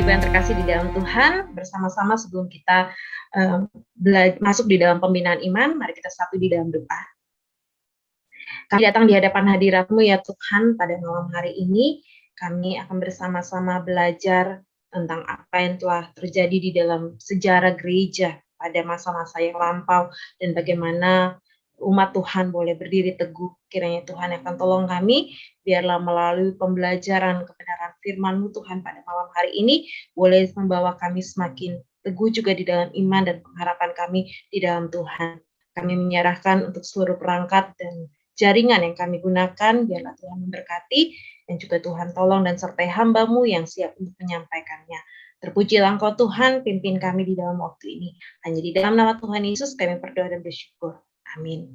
Ibu yang terkasih di dalam Tuhan, bersama-sama sebelum kita masuk di dalam pembinaan iman, mari kita satu di dalam doa. Kami datang di hadapan hadirat-Mu ya Tuhan, pada malam hari ini kami akan bersama-sama belajar tentang apa yang telah terjadi di dalam sejarah gereja pada masa-masa yang lampau dan bagaimana umat Tuhan boleh berdiri teguh. Kiranya Tuhan akan tolong kami, biarlah melalui pembelajaran kebenaran firman-Mu Tuhan pada malam hari ini, boleh membawa kami semakin teguh juga di dalam iman dan pengharapan kami di dalam Tuhan. Kami menyerahkan untuk seluruh perangkat dan jaringan yang kami gunakan, biarlah Tuhan memberkati, dan juga Tuhan tolong dan sertai hamba-Mu yang siap untuk menyampaikannya. Terpujilah Engkau Tuhan, pimpin kami di dalam waktu ini. Hanya di dalam nama Tuhan Yesus kami berdoa dan bersyukur. Amin.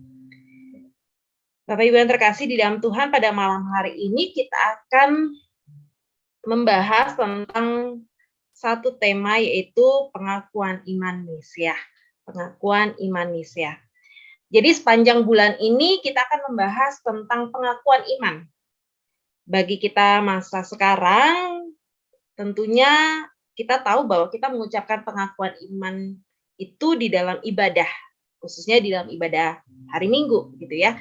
Bapak Ibu yang terkasih di dalam Tuhan, pada malam hari ini kita akan membahas tentang satu tema, yaitu pengakuan iman Mesiah. Pengakuan iman Mesiah. Jadi sepanjang bulan ini kita akan membahas tentang pengakuan iman. Bagi kita masa sekarang, tentunya kita tahu bahwa kita mengucapkan pengakuan iman itu di dalam ibadah, khususnya di dalam ibadah hari Minggu, gitu ya.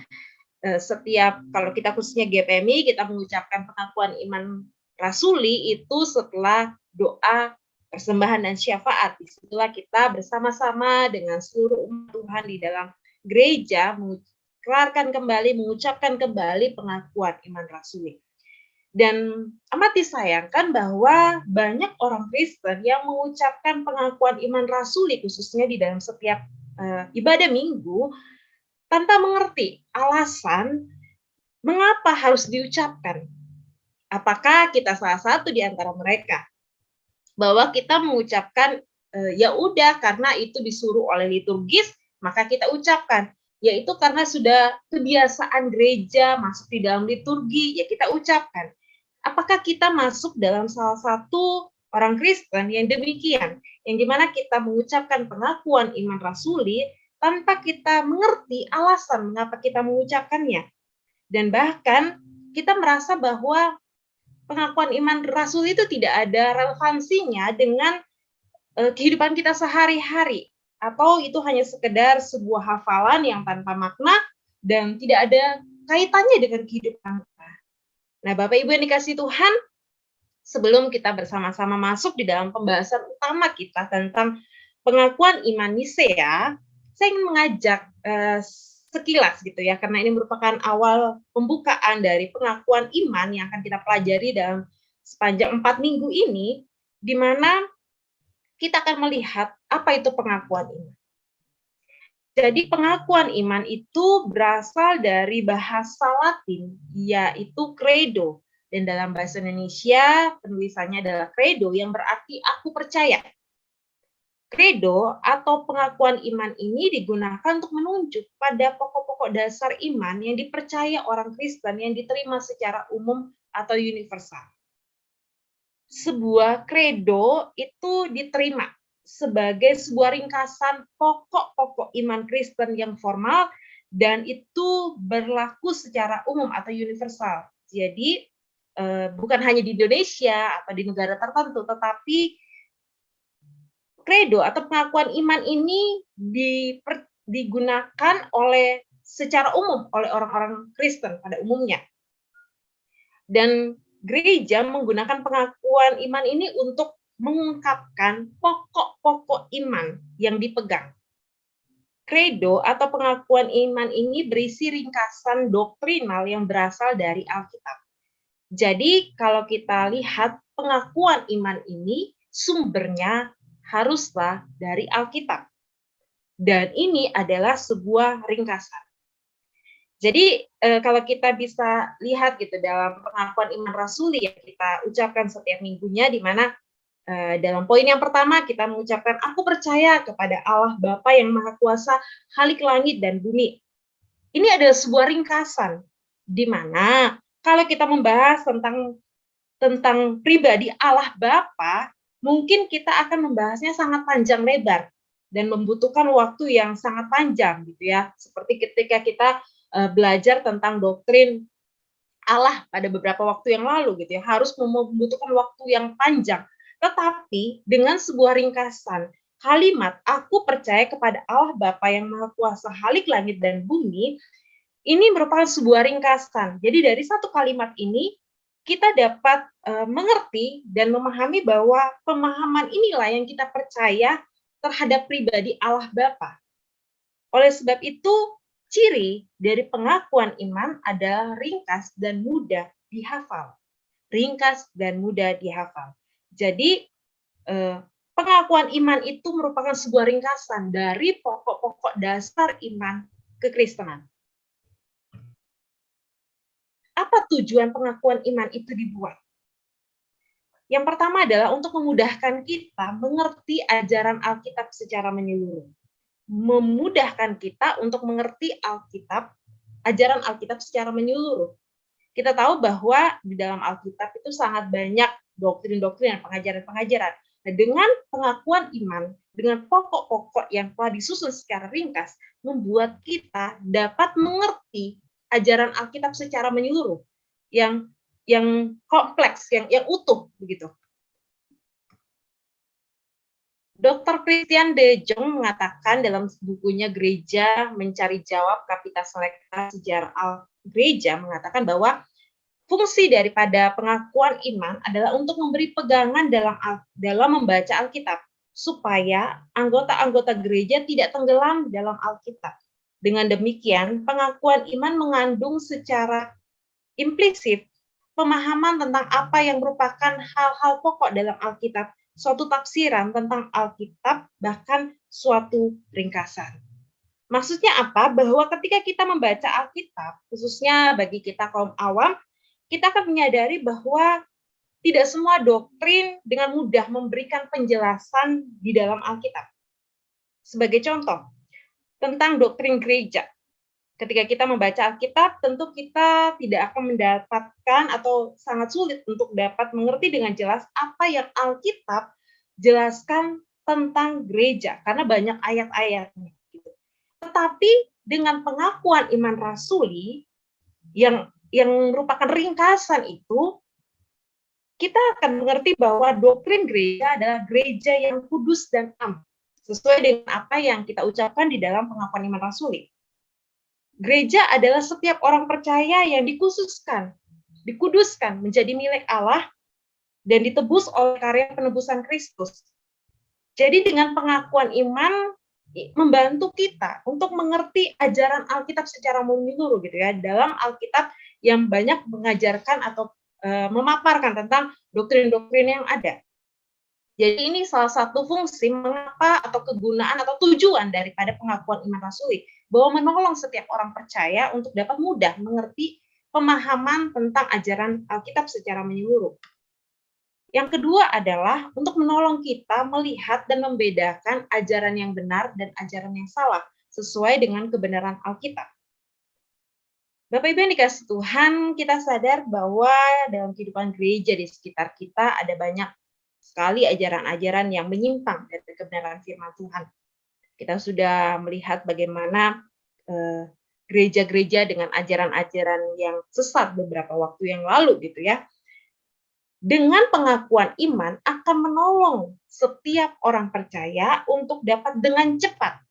Setiap, kalau kita khususnya GPMI, kita mengucapkan pengakuan iman rasuli itu setelah doa persembahan dan syafaat. Disitulah kita bersama-sama dengan seluruh umat Tuhan di dalam gereja mengucapkan kembali pengakuan iman rasuli. Dan amat disayangkan bahwa banyak orang Kristen yang mengucapkan pengakuan iman rasuli khususnya di dalam setiap ibadah minggu tanpa mengerti alasan mengapa harus diucapkan. Apakah kita salah satu di antara mereka? Bahwa kita mengucapkan ya udah karena itu disuruh oleh liturgis, maka kita ucapkan. Yaitu karena sudah kebiasaan gereja masuk di dalam liturgi, ya kita ucapkan. Apakah kita masuk dalam salah satu orang Kristen yang demikian, yang dimana kita mengucapkan pengakuan iman rasuli tanpa kita mengerti alasan mengapa kita mengucapkannya. Dan bahkan kita merasa bahwa pengakuan iman rasuli itu tidak ada relevansinya dengan kehidupan kita sehari-hari, atau itu hanya sekedar sebuah hafalan yang tanpa makna dan tidak ada kaitannya dengan kehidupan kita. Nah, Bapak Ibu yang dikasihi Tuhan, sebelum kita bersama-sama masuk di dalam pembahasan utama kita tentang pengakuan iman Nisea, saya ingin mengajak sekilas gitu ya, karena ini merupakan awal pembukaan dari pengakuan iman yang akan kita pelajari dalam sepanjang 4 minggu ini, di mana kita akan melihat apa itu pengakuan iman. Jadi pengakuan iman itu berasal dari bahasa Latin, yaitu credo. Dan dalam bahasa Indonesia penulisannya adalah credo, yang berarti aku percaya. Credo atau pengakuan iman ini digunakan untuk menunjuk pada pokok-pokok dasar iman yang dipercaya orang Kristen yang diterima secara umum atau universal. Sebuah credo itu diterima sebagai sebuah ringkasan pokok-pokok iman Kristen yang formal dan itu berlaku secara umum atau universal. Jadi bukan hanya di Indonesia atau di negara tertentu, tetapi credo atau pengakuan iman ini digunakan secara umum oleh orang-orang Kristen pada umumnya. Dan gereja menggunakan pengakuan iman ini untuk mengungkapkan pokok-pokok iman yang dipegang. Credo atau pengakuan iman ini berisi ringkasan doktrinal yang berasal dari Alkitab. Jadi kalau kita lihat pengakuan iman ini sumbernya haruslah dari Alkitab. Dan ini adalah sebuah ringkasan. Jadi kalau kita bisa lihat gitu dalam pengakuan iman rasuli yang kita ucapkan setiap minggunya, di mana dalam poin yang pertama kita mengucapkan aku percaya kepada Allah Bapa yang Maha Kuasa, Khalik langit dan bumi. Ini adalah sebuah ringkasan di mana kalau kita membahas tentang pribadi Allah Bapa, mungkin kita akan membahasnya sangat panjang lebar dan membutuhkan waktu yang sangat panjang gitu ya. Seperti ketika kita belajar tentang doktrin Allah pada beberapa waktu yang lalu gitu ya, harus membutuhkan waktu yang panjang Tetapi dengan sebuah ringkasan kalimat, "Aku percaya kepada Allah Bapa yang Maha Kuasa halik langit dan bumi," ini merupakan sebuah ringkasan. Jadi dari satu kalimat ini, kita dapat mengerti dan memahami bahwa pemahaman inilah yang kita percaya terhadap pribadi Allah Bapa. Oleh sebab itu, ciri dari pengakuan iman adalah ringkas dan mudah dihafal. Ringkas dan mudah dihafal. Jadi, pengakuan iman itu merupakan sebuah ringkasan dari pokok-pokok dasar iman kekristenan. Apa tujuan pengakuan iman itu dibuat? Yang pertama adalah untuk memudahkan kita mengerti ajaran Alkitab secara menyeluruh. Memudahkan kita untuk mengerti Alkitab, ajaran Alkitab secara menyeluruh. Kita tahu bahwa di dalam Alkitab itu sangat banyak doktrin-doktrin dan pengajaran-pengajaran. Nah, dengan pengakuan iman, dengan pokok-pokok yang telah disusun secara ringkas, membuat kita dapat mengerti ajaran Alkitab secara menyeluruh, yang kompleks, yang utuh begitu. Dr. Christian de Jong mengatakan dalam bukunya Gereja Mencari Jawab Kapita Selecta Sejarah Gereja mengatakan bahwa fungsi daripada pengakuan iman adalah untuk memberi pegangan dalam membaca Alkitab supaya anggota-anggota gereja tidak tenggelam dalam Alkitab. Dengan demikian, pengakuan iman mengandung secara implisit pemahaman tentang apa yang merupakan hal-hal pokok dalam Alkitab, suatu tafsiran tentang Alkitab, bahkan suatu ringkasan. Maksudnya apa? Bahwa ketika kita membaca Alkitab, khususnya bagi kita kaum awam, kita akan menyadari bahwa tidak semua doktrin dengan mudah memberikan penjelasan di dalam Alkitab. Sebagai contoh, tentang doktrin gereja. Ketika kita membaca Alkitab, tentu kita tidak akan mendapatkan atau sangat sulit untuk dapat mengerti dengan jelas apa yang Alkitab jelaskan tentang gereja, karena banyak ayat-ayatnya. Tetapi dengan pengakuan iman rasuli yang merupakan ringkasan itu, kita akan mengerti bahwa doktrin gereja adalah gereja yang kudus dan am, sesuai dengan apa yang kita ucapkan di dalam pengakuan iman rasuli. Gereja adalah setiap orang percaya yang dikuduskan menjadi milik Allah dan ditebus oleh karya penebusan Kristus. Jadi dengan pengakuan iman membantu kita untuk mengerti ajaran Alkitab secara menyeluruh gitu ya. Dalam Alkitab yang banyak mengajarkan atau memaparkan tentang doktrin-doktrin yang ada. Jadi ini salah satu fungsi mengapa atau kegunaan atau tujuan daripada pengakuan iman rasuli, bahwa menolong setiap orang percaya untuk dapat mudah mengerti pemahaman tentang ajaran Alkitab secara menyeluruh. Yang kedua adalah untuk menolong kita melihat dan membedakan ajaran yang benar dan ajaran yang salah sesuai dengan kebenaran Alkitab. Bapak Ibu yang dikasih Tuhan, kita sadar bahwa dalam kehidupan gereja di sekitar kita ada banyak sekali ajaran-ajaran yang menyimpang dari kebenaran firman Tuhan. Kita sudah melihat bagaimana gereja-gereja dengan ajaran-ajaran yang sesat beberapa waktu yang lalu gitu ya. Dengan pengakuan iman akan menolong setiap orang percaya untuk dapat dengan cepat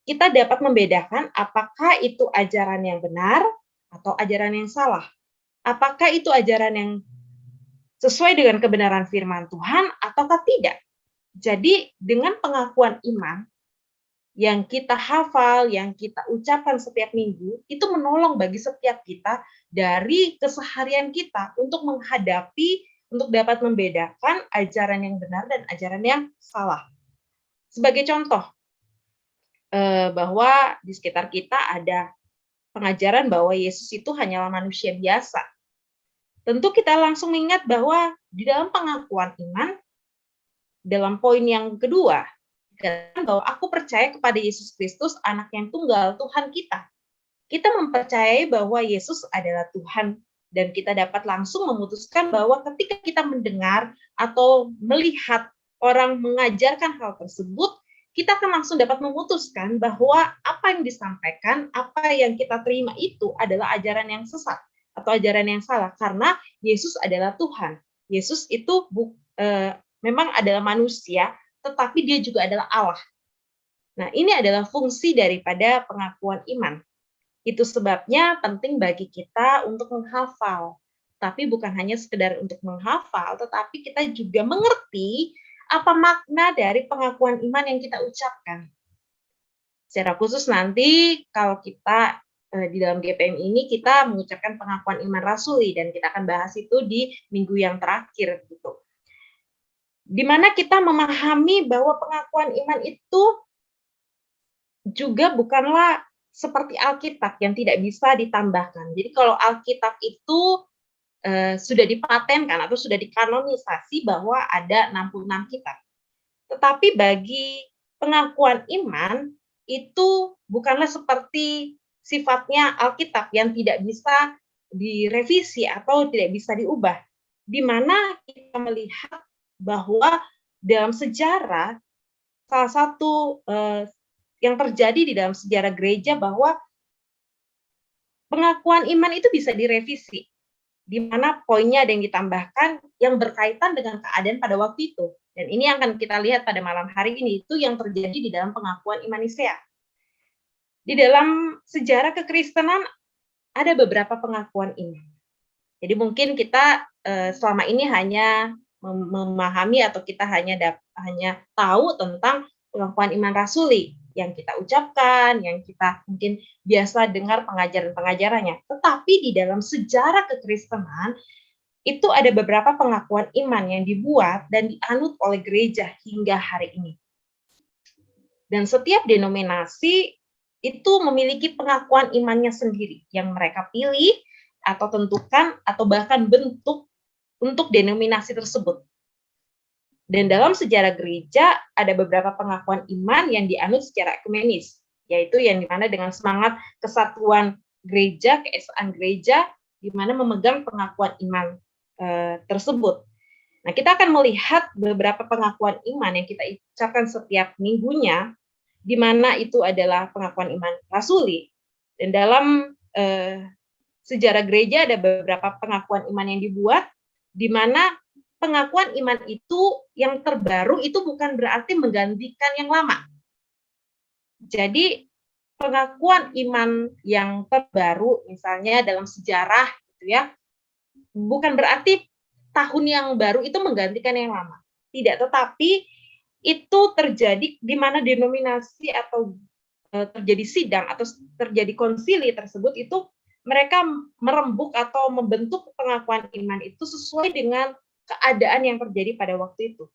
kita dapat membedakan apakah itu ajaran yang benar atau ajaran yang salah. Apakah itu ajaran yang sesuai dengan kebenaran firman Tuhan ataukah tidak. Jadi dengan pengakuan iman yang kita hafal, yang kita ucapkan setiap minggu, itu menolong bagi setiap kita dari keseharian kita untuk menghadapi, untuk dapat membedakan ajaran yang benar dan ajaran yang salah. Sebagai contoh, bahwa di sekitar kita ada pengajaran bahwa Yesus itu hanyalah manusia biasa. Tentu kita langsung mengingat bahwa di dalam pengakuan iman, dalam poin yang kedua, dikatakan bahwa aku percaya kepada Yesus Kristus, anak yang tunggal, Tuhan kita. Kita mempercayai bahwa Yesus adalah Tuhan, dan kita dapat langsung memutuskan bahwa ketika kita mendengar atau melihat orang mengajarkan hal tersebut, kita akan langsung dapat memutuskan bahwa apa yang disampaikan, apa yang kita terima itu adalah ajaran yang sesat atau ajaran yang salah, karena Yesus adalah Tuhan. Yesus itu memang adalah manusia, tetapi dia juga adalah Allah. Nah, ini adalah fungsi daripada pengakuan iman. Itu sebabnya penting bagi kita untuk menghafal. Tapi bukan hanya sekedar untuk menghafal, tetapi kita juga mengerti apa makna dari pengakuan iman yang kita ucapkan. Secara khusus nanti kalau kita di dalam GPM ini kita mengucapkan pengakuan iman rasuli dan kita akan bahas itu di minggu yang terakhir gitu. Di mana kita memahami bahwa pengakuan iman itu juga bukanlah seperti Alkitab yang tidak bisa ditambahkan. Jadi kalau Alkitab itu sudah dipatenkan atau sudah dikanonisasi bahwa ada 66 kitab. Tetapi bagi pengakuan iman itu bukanlah seperti sifatnya Alkitab yang tidak bisa direvisi atau tidak bisa diubah. Di mana kita melihat bahwa dalam sejarah salah satu yang terjadi di dalam sejarah gereja bahwa pengakuan iman itu bisa direvisi, di mana poinnya ada yang ditambahkan yang berkaitan dengan keadaan pada waktu itu. Dan ini akan kita lihat pada malam hari ini, itu yang terjadi di dalam pengakuan iman Nisea. Di dalam sejarah kekristenan ada beberapa pengakuan iman. Jadi mungkin kita selama ini hanya memahami atau kita hanya tahu tentang pengakuan iman rasuli yang kita ucapkan, yang kita mungkin biasa dengar pengajaran-pengajarannya. Tetapi di dalam sejarah kekristenan itu ada beberapa pengakuan iman yang dibuat dan dianut oleh gereja hingga hari ini. Dan setiap denominasi itu memiliki pengakuan imannya sendiri yang mereka pilih atau tentukan atau bahkan bentuk untuk denominasi tersebut. Dan dalam sejarah gereja ada beberapa pengakuan iman yang dianut secara ekumenis, yaitu yang dimana dengan semangat kesatuan gereja, keesaan gereja, di mana memegang pengakuan iman tersebut. Nah, kita akan melihat beberapa pengakuan iman yang kita ucapkan setiap minggunya, di mana itu adalah pengakuan iman rasuli. Dan dalam sejarah gereja ada beberapa pengakuan iman yang dibuat, di mana pengakuan iman itu yang terbaru itu bukan berarti menggantikan yang lama. Jadi pengakuan iman yang terbaru, misalnya dalam sejarah, gitu ya, bukan berarti tahun yang baru itu menggantikan yang lama. Tidak, tetapi itu terjadi di mana denominasi atau terjadi sidang atau terjadi konsili tersebut itu mereka merembuk atau membentuk pengakuan iman itu sesuai dengan keadaan yang terjadi pada waktu itu.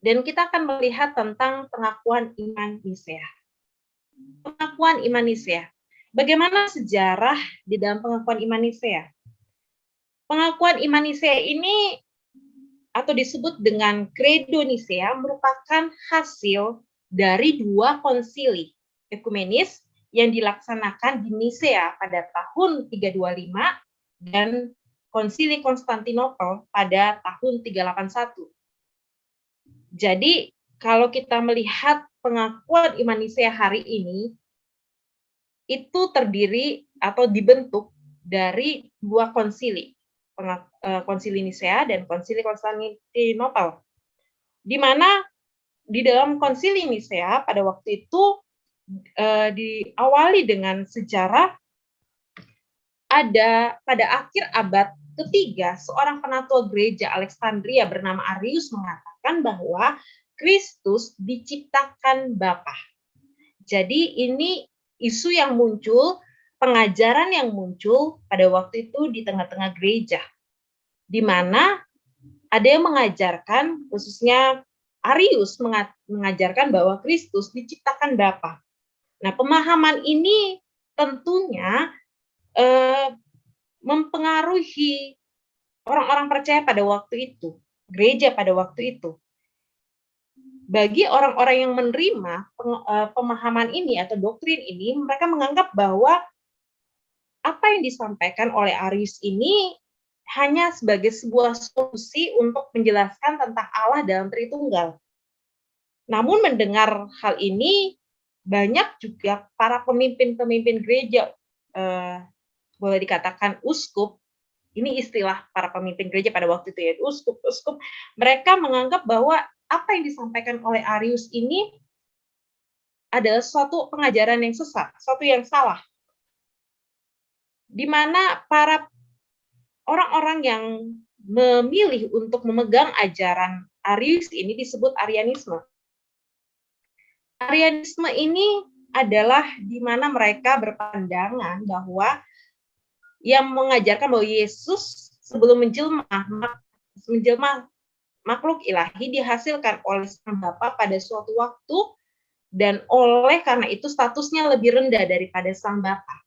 Dan kita akan melihat tentang pengakuan iman Nisea. Pengakuan iman Nisea. Bagaimana sejarah di dalam pengakuan iman Nisea? Pengakuan iman Nisea ini atau disebut dengan Credo Nisea merupakan hasil dari dua konsili ekumenis yang dilaksanakan di Nisea pada tahun 325 dan Konsili Konstantinopel pada tahun 381. Jadi, kalau kita melihat pengakuan iman Nisea hari ini, itu terdiri atau dibentuk dari dua konsili, Konsili Nisea dan Konsili Konstantinopel. Di mana di dalam Konsili Nisea pada waktu itu diawali dengan sejarah ada pada akhir abad ketiga, seorang penatua gereja Alexandria bernama Arius mengatakan bahwa Kristus diciptakan Bapa. Jadi ini isu yang muncul, pengajaran yang muncul pada waktu itu di tengah-tengah gereja, di mana ada yang mengajarkan, khususnya Arius mengajarkan bahwa Kristus diciptakan Bapa. Nah, pemahaman ini tentunya mempengaruhi orang-orang percaya pada waktu itu, gereja pada waktu itu. Bagi orang-orang yang menerima pemahaman ini atau doktrin ini, mereka menganggap bahwa apa yang disampaikan oleh Arius ini hanya sebagai sebuah solusi untuk menjelaskan tentang Allah dalam Tritunggal. Namun mendengar hal ini, banyak juga para pemimpin-pemimpin gereja, boleh dikatakan uskup, Ini istilah para pemimpin gereja pada waktu itu ya, uskup-uskup, mereka menganggap bahwa apa yang disampaikan oleh Arius ini adalah suatu pengajaran yang sesat, suatu yang salah, di mana para orang-orang yang memilih untuk memegang ajaran Arius ini disebut Arianisme. Arianisme ini adalah di mana mereka berpandangan bahwa yang mengajarkan bahwa Yesus sebelum menjelma makhluk ilahi dihasilkan oleh Sang Bapa pada suatu waktu, dan oleh karena itu statusnya lebih rendah daripada Sang Bapa.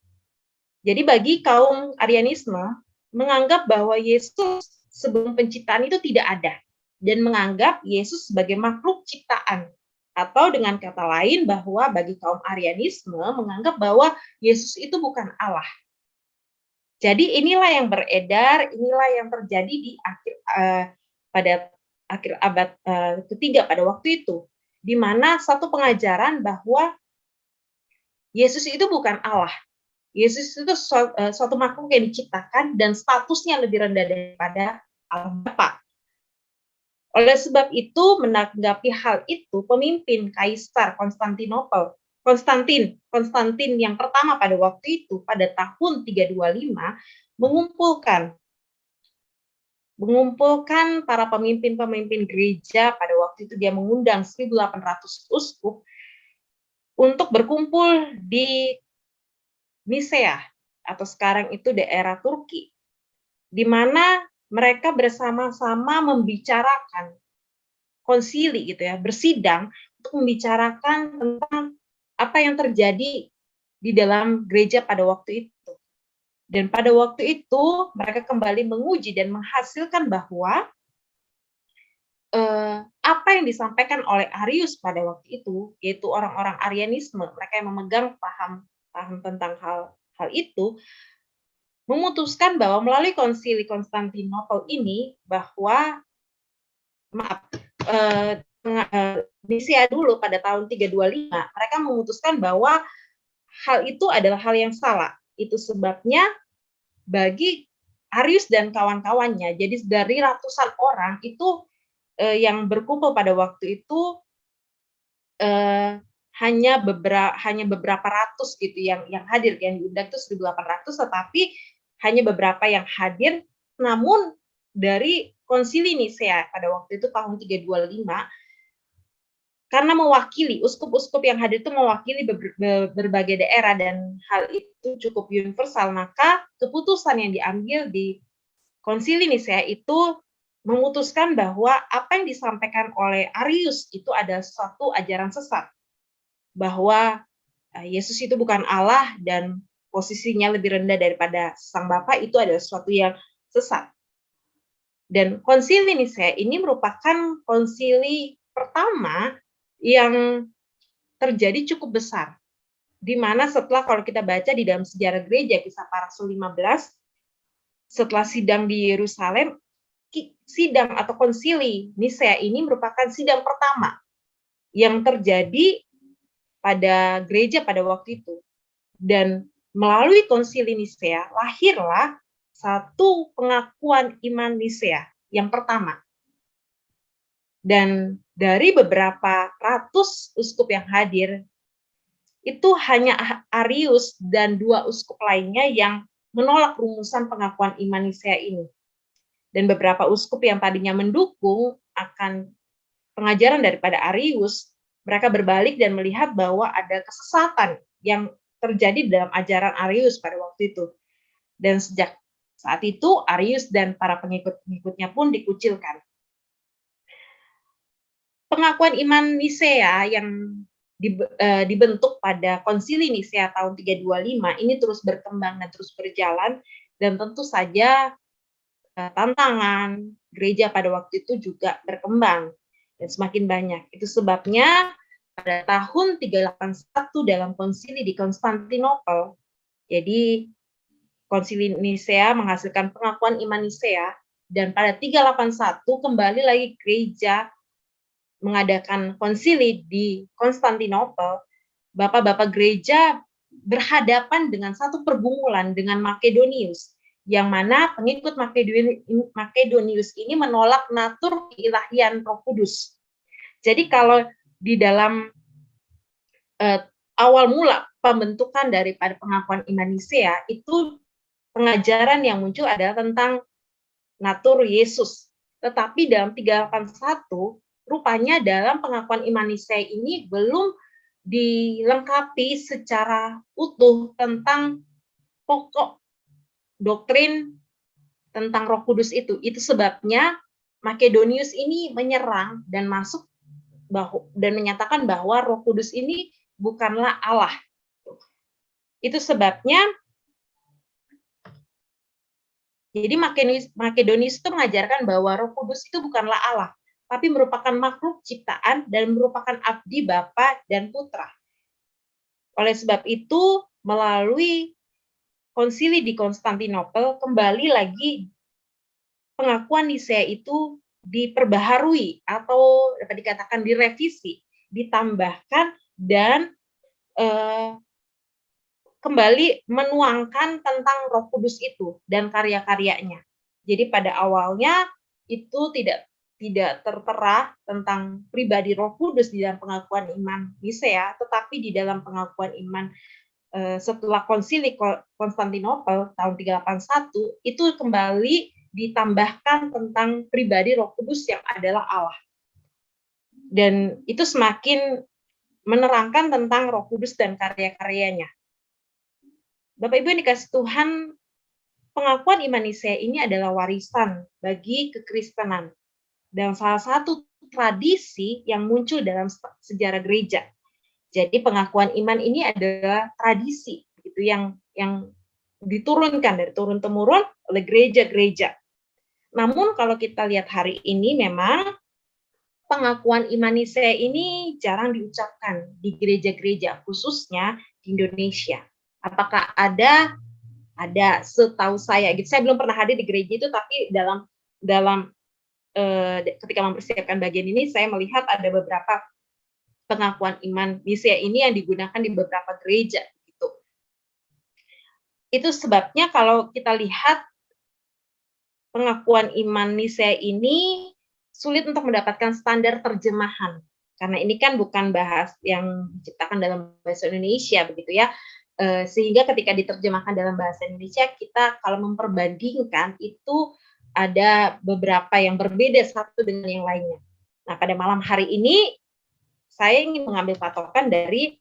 Jadi bagi kaum Arianisme menganggap bahwa Yesus sebelum penciptaan itu tidak ada, dan menganggap Yesus sebagai makhluk ciptaan. Atau dengan kata lain bahwa bagi kaum Arianisme menganggap bahwa Yesus itu bukan Allah. Jadi inilah yang beredar, inilah yang terjadi di pada akhir abad ketiga pada waktu itu, di mana satu pengajaran bahwa Yesus itu bukan Allah. Yesus itu suatu makhluk yang diciptakan dan statusnya lebih rendah daripada Allah Bapa. Oleh sebab itu, menanggapi hal itu, pemimpin Kaisar Konstantin yang pertama pada waktu itu, pada tahun 325, mengumpulkan para pemimpin-pemimpin gereja. Pada waktu itu dia mengundang 1.800 uskup untuk berkumpul di Nisea, atau sekarang itu daerah Turki, di mana mereka bersama-sama membicarakan konsili gitu ya, bersidang untuk membicarakan tentang apa yang terjadi di dalam gereja pada waktu itu. Dan pada waktu itu mereka kembali menguji dan menghasilkan bahwa apa yang disampaikan oleh Arius pada waktu itu, yaitu orang-orang Arianisme, mereka yang memegang paham tentang hal itu, memutuskan bahwa melalui konsili Konstantinopel ini bahwa Nisea dulu pada tahun 325, mereka memutuskan bahwa hal itu adalah hal yang salah. Itu sebabnya bagi Arius dan kawan-kawannya, jadi dari ratusan orang itu yang berkumpul pada waktu itu hanya beberapa ratus gitu yang hadir, yang diundang itu 1.800, tetapi hanya beberapa yang hadir. Namun dari konsili Nisea pada waktu itu tahun 325, karena mewakili uskup-uskup yang hadir itu mewakili berbagai daerah dan hal itu cukup universal, maka keputusan yang diambil di konsili Nisea itu memutuskan bahwa apa yang disampaikan oleh Arius itu adalah suatu ajaran sesat, bahwa Yesus itu bukan Allah dan posisinya lebih rendah daripada Sang Bapa, itu adalah sesuatu yang sesat. Dan konsili Nisea ini merupakan konsili pertama yang terjadi cukup besar, di mana setelah, kalau kita baca di dalam sejarah gereja Kisah Para Rasul 15, setelah sidang di Yerusalem, sidang atau konsili Nisea ini merupakan sidang pertama yang terjadi pada gereja pada waktu itu. Dan melalui konsili Nisea lahirlah satu pengakuan iman Nisea yang pertama. Dan dari beberapa ratus uskup yang hadir, itu hanya Arius dan 2 uskup lainnya yang menolak rumusan pengakuan iman Nisea ini. Dan beberapa uskup yang tadinya mendukung akan pengajaran daripada Arius, mereka berbalik dan melihat bahwa ada kesesatan yang terjadi dalam ajaran Arius pada waktu itu. Dan sejak saat itu Arius dan para pengikut-pengikutnya pun dikucilkan. Pengakuan iman Nisea yang dibentuk pada konsili Nisea tahun 325 ini terus berkembang dan terus berjalan, dan tentu saja tantangan gereja pada waktu itu juga berkembang dan semakin banyak. Itu sebabnya pada tahun 381 dalam konsili di Konstantinopel, jadi konsili Nisea menghasilkan pengakuan iman Nisea, dan pada 381 kembali lagi gereja mengadakan konsili di Konstantinopel. Bapak-bapak gereja berhadapan dengan satu pergumulan dengan Makedonius, yang mana pengikut Makedonius ini menolak natur keilahian Roh Kudus. Jadi kalau di dalam awal mula pembentukan daripada pengakuan iman Nisea itu pengajaran yang muncul adalah tentang natur Yesus. Tetapi dalam 381 rupanya dalam pengakuan iman Nisea ini belum dilengkapi secara utuh tentang pokok doktrin tentang Roh Kudus itu. Itu sebabnya Makedonius ini menyerang dan masuk dan menyatakan bahwa Roh Kudus ini bukanlah Allah. Itu sebabnya jadi Makedonius itu mengajarkan bahwa Roh Kudus itu bukanlah Allah, tapi merupakan makhluk ciptaan dan merupakan abdi Bapa dan Putra. Oleh sebab itu, melalui konsili di Konstantinopel, kembali lagi pengakuan Nisea itu diperbaharui atau dapat dikatakan direvisi, ditambahkan dan kembali menuangkan tentang Roh Kudus itu dan karya-karyanya. Jadi pada awalnya itu tidak tertera tentang pribadi Roh Kudus di dalam pengakuan iman Nisea, tetapi di dalam pengakuan iman setelah konsili Konstantinopel tahun 381 itu kembali ditambahkan tentang pribadi Roh Kudus yang adalah Allah. Dan itu semakin menerangkan tentang Roh Kudus dan karya-karyanya. Bapak Ibu yang dikasih Tuhan, pengakuan iman Nisea ini adalah warisan bagi kekristenan dan salah satu tradisi yang muncul dalam sejarah gereja. Jadi pengakuan iman ini adalah tradisi gitu yang diturunkan dari turun temurun oleh gereja-gereja. Namun kalau kita lihat hari ini memang pengakuan iman Nisea ini jarang diucapkan di gereja-gereja khususnya di Indonesia. Apakah ada setahu saya gitu. Saya belum pernah hadir di gereja itu, tapi dalam ketika mempersiapkan bagian ini saya melihat ada beberapa pengakuan iman Nisea ini yang digunakan di beberapa gereja gitu. Itu sebabnya kalau kita lihat pengakuan iman Nisea ini sulit untuk mendapatkan standar terjemahan. Karena ini kan bukan bahasa yang diciptakan dalam bahasa Indonesia begitu ya. Sehingga ketika diterjemahkan dalam bahasa Indonesia, kita kalau memperbandingkan itu ada beberapa yang berbeda satu dengan yang lainnya. Nah, pada malam hari ini saya ingin mengambil patokan dari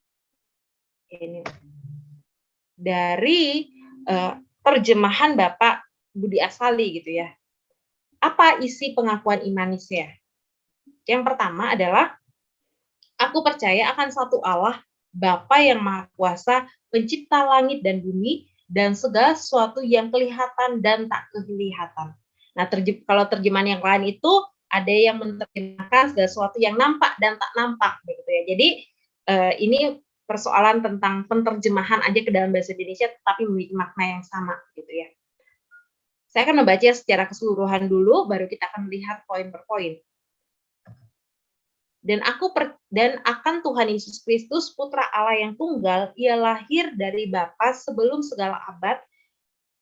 terjemahan Bapak Budi Asali gitu ya. Apa isi pengakuan iman Nisea? Yang pertama adalah aku percaya akan satu Allah, Bapa yang Maha Kuasa, pencipta langit dan bumi, dan segala sesuatu yang kelihatan dan tak kelihatan. Nah, kalau terjemahan yang lain itu ada yang menerjemahkan segala sesuatu yang nampak dan tak nampak, begitu ya. Jadi ini persoalan tentang penterjemahan aja ke dalam bahasa Indonesia, tapi memiliki makna yang sama, gitu ya. Saya akan membaca secara keseluruhan dulu, baru kita akan melihat poin per poin. Dan akan Tuhan Yesus Kristus, Putra Allah yang tunggal, ia lahir dari Bapa sebelum segala abad,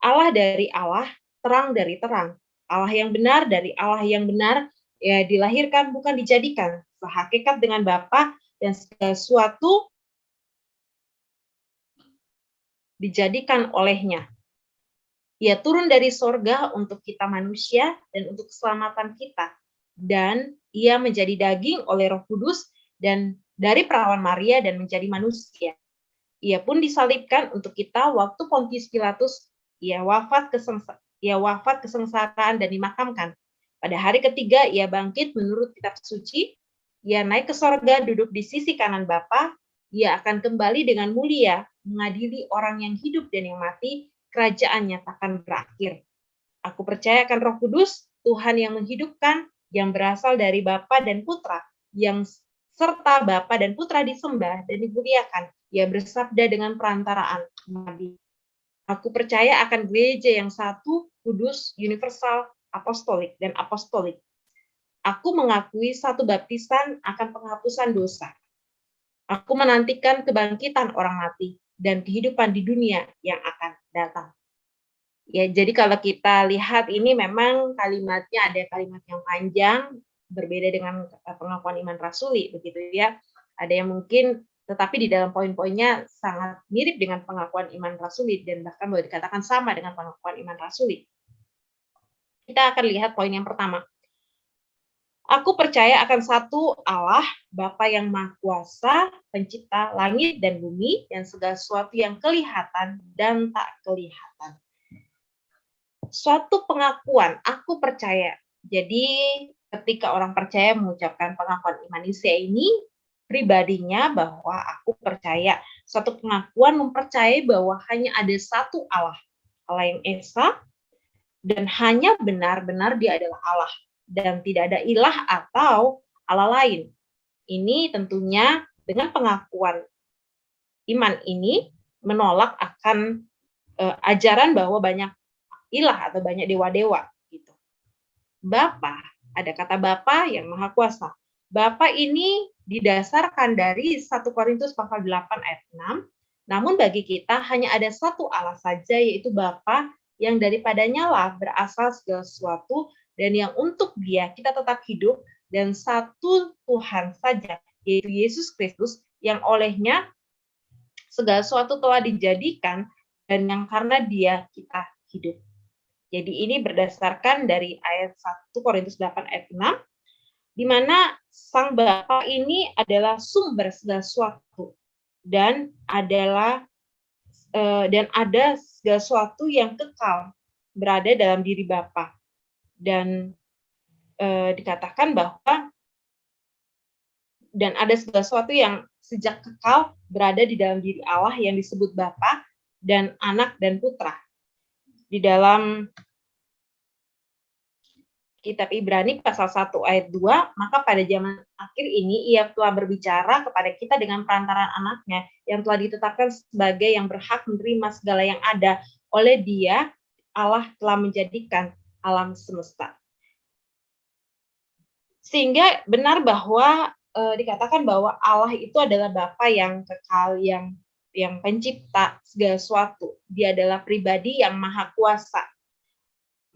Allah dari Allah, terang dari terang, Allah yang benar dari Allah yang benar, ya dilahirkan bukan dijadikan, sehakikat dengan Bapa dan segala sesuatu dijadikan olehnya. Ia turun dari sorga untuk kita manusia dan untuk keselamatan kita. Dan ia menjadi daging oleh Roh Kudus dan dari perawan Maria dan menjadi manusia. Ia pun disalibkan untuk kita waktu Pontius Pilatus. Ia wafat kesengsaraan dan dimakamkan. Pada hari ketiga ia bangkit menurut kitab suci. Ia naik ke sorga, duduk di sisi kanan Bapa. Ia akan kembali dengan mulia mengadili orang yang hidup dan yang mati. Kerajaannya takkan berakhir. Aku percaya akan Roh Kudus, Tuhan yang menghidupkan, yang berasal dari Bapa dan Putra, yang serta Bapa dan Putra disembah dan dimuliakan. Ia bersabda dengan perantaraan Nabi. Aku percaya akan gereja yang satu, kudus, universal, apostolik, dan apostolik. Aku mengakui satu baptisan akan penghapusan dosa. Aku menantikan kebangkitan orang mati dan kehidupan di dunia yang akan datang. Ya, jadi kalau kita lihat ini memang kalimatnya ada kalimat yang panjang, berbeda dengan pengakuan iman rasuli, begitu ya. Ada yang mungkin tetapi di dalam poin-poinnya sangat mirip dengan pengakuan iman rasuli dan bahkan boleh dikatakan sama dengan pengakuan iman rasuli. Kita akan lihat poin yang pertama. Aku percaya akan satu Allah, Bapa yang Maha Kuasa, Pencipta langit dan bumi, dan segala sesuatu yang kelihatan dan tak kelihatan. Suatu pengakuan, aku percaya. Jadi ketika orang percaya mengucapkan pengakuan imanusia ini, pribadinya bahwa aku percaya. Suatu pengakuan mempercayai bahwa hanya ada satu Allah, Allah yang Esa, dan hanya benar-benar dia adalah Allah. Dan tidak ada ilah atau Allah lain. Ini tentunya dengan pengakuan iman ini menolak akan ajaran bahwa banyak ilah atau banyak dewa-dewa gitu. Bapa, ada kata Bapa yang Maha Kuasa. Bapa ini didasarkan dari 1 Korintus pasal 8 ayat 6. Namun bagi kita hanya ada satu Allah saja, yaitu Bapa yang daripadanya lah berasal segala sesuatu dan yang untuk Dia kita tetap hidup, dan satu Tuhan saja, yaitu Yesus Kristus, yang olehnya segala sesuatu telah dijadikan dan yang karena Dia kita hidup. Jadi ini berdasarkan dari ayat 1 Korintus 8 ayat 6, di mana Sang Bapa ini adalah sumber segala sesuatu dan adalah dan ada segala sesuatu yang kekal berada dalam diri Bapa. Dan dikatakan bahwa dan ada segala sesuatu yang sejak kekal berada di dalam diri Allah yang disebut Bapa dan Anak dan Putra. Di dalam Kitab Ibrani pasal 1 ayat 2, maka pada zaman akhir ini ia telah berbicara kepada kita dengan perantaraan anaknya yang telah ditetapkan sebagai yang berhak menerima segala yang ada. Oleh Dia, Allah telah menjadikan alam semesta. Sehingga benar bahwa dikatakan bahwa Allah itu adalah Bapa yang kekal, yang pencipta segala sesuatu. Dia adalah pribadi yang maha kuasa.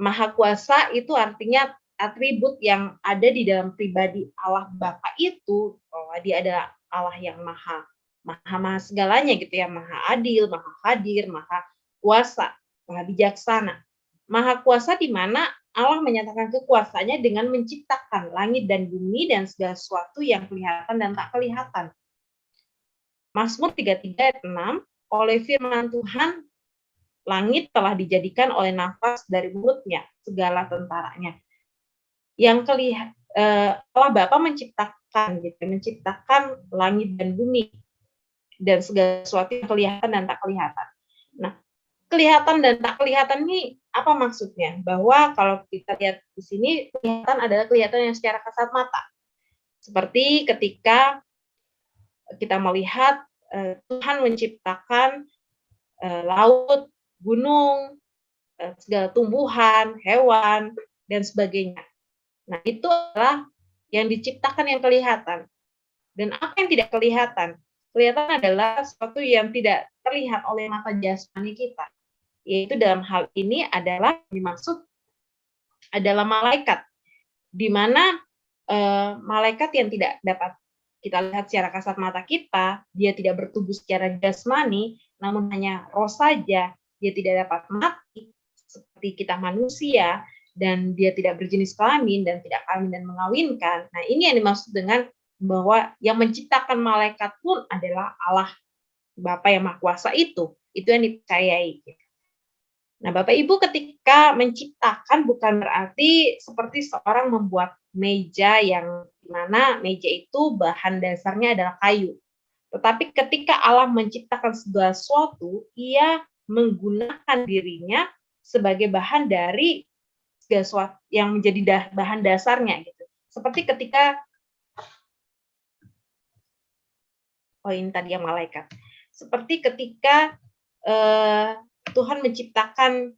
Maha kuasa itu artinya atribut yang ada di dalam pribadi Allah Bapa itu, bahwa Dia adalah Allah yang maha segalanya gitu ya, maha adil, maha hadir, maha kuasa, maha bijaksana. Maha kuasa di mana Allah menyatakan kekuasaannya dengan menciptakan langit dan bumi dan segala sesuatu yang kelihatan dan tak kelihatan. Mazmur 33 ayat 6, oleh firman Tuhan langit telah dijadikan oleh nafas dari mulutnya, segala tentaranya. Yang Allah Bapa menciptakan langit dan bumi dan segala sesuatu yang kelihatan dan tak kelihatan. Nah, kelihatan dan tak kelihatan ini apa maksudnya? Bahwa kalau kita lihat di sini, kelihatan adalah kelihatan yang secara kasat mata. Seperti ketika kita melihat Tuhan menciptakan laut, gunung, segala tumbuhan, hewan, dan sebagainya. Nah, itu adalah yang diciptakan yang kelihatan. Dan apa yang tidak kelihatan? Kelihatan adalah sesuatu yang tidak terlihat oleh mata jasmani kita. Yaitu dalam hal ini adalah dimaksud adalah malaikat. Di mana malaikat yang tidak dapat kita lihat secara kasat mata kita, dia tidak bertubuh secara jasmani, namun hanya roh saja, dia tidak dapat mati seperti kita manusia, dan dia tidak berjenis kelamin dan tidak kawin dan mengawinkan. Nah, ini yang dimaksud dengan bahwa yang menciptakan malaikat pun adalah Allah Bapa yang Maha Kuasa itu yang dipercayai. Nah, Bapak Ibu ketika menciptakan bukan berarti seperti seorang membuat meja yang dimana meja itu bahan dasarnya adalah kayu. Tetapi ketika Allah menciptakan segala sesuatu, Ia menggunakan dirinya sebagai bahan dari segala sesuatu yang menjadi bahan dasarnya gitu. Seperti ketika ini tadi yang malaikat. Seperti ketika Tuhan menciptakan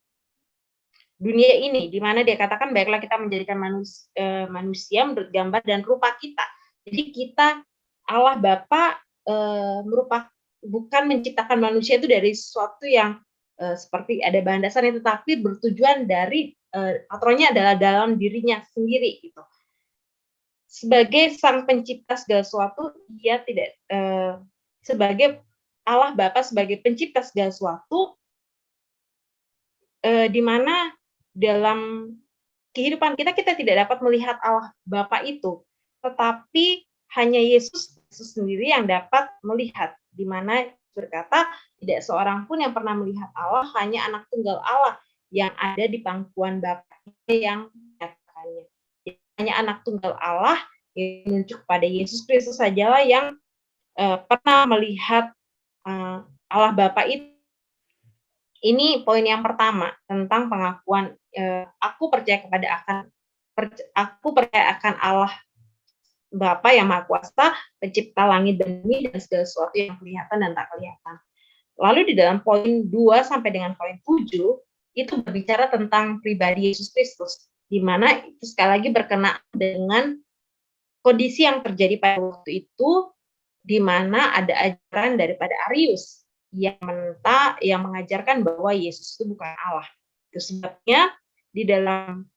dunia ini, di mana Dia katakan baiklah kita menjadikan manusia menurut gambar dan rupa kita. Jadi kita Allah Bapa bukan menciptakan manusia itu dari sesuatu yang seperti ada bahan dasarnya, tetapi bertujuan dari patronnya adalah dalam dirinya sendiri gitu. Sebagai sang pencipta segala sesuatu, dia tidak sebagai Allah Bapa sebagai pencipta segala sesuatu, di mana dalam kehidupan kita, kita tidak dapat melihat Allah Bapa itu, tetapi hanya Yesus sendiri yang dapat melihat, di mana berkata, tidak seorang pun yang pernah melihat Allah, hanya anak tunggal Allah yang ada di pangkuan Bapa-Nya yang menyatakannya. Hanya anak tunggal Allah yang menunjuk pada Yesus Kristus sajalah yang pernah melihat Allah Bapa itu. Ini poin yang pertama tentang pengakuan aku percaya akan Allah Bapa yang Maha Kuasa, pencipta langit dan bumi dan segala sesuatu yang kelihatan dan tak kelihatan. Lalu di dalam poin 2 sampai dengan poin 7 itu berbicara tentang pribadi Yesus Kristus, di mana itu sekali lagi berkenaan dengan kondisi yang terjadi pada waktu itu, di mana ada ajaran daripada Arius yang mengajarkan bahwa Yesus itu bukan Allah. Itu sebabnya di dalam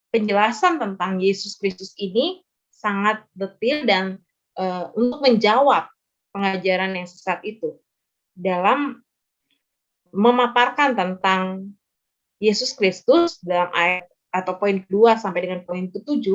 penjelasan tentang Yesus Kristus ini sangat detail dan untuk menjawab pengajaran yang sesat itu dalam memaparkan tentang Yesus Kristus dalam ayat atau poin kedua sampai dengan poin ke-7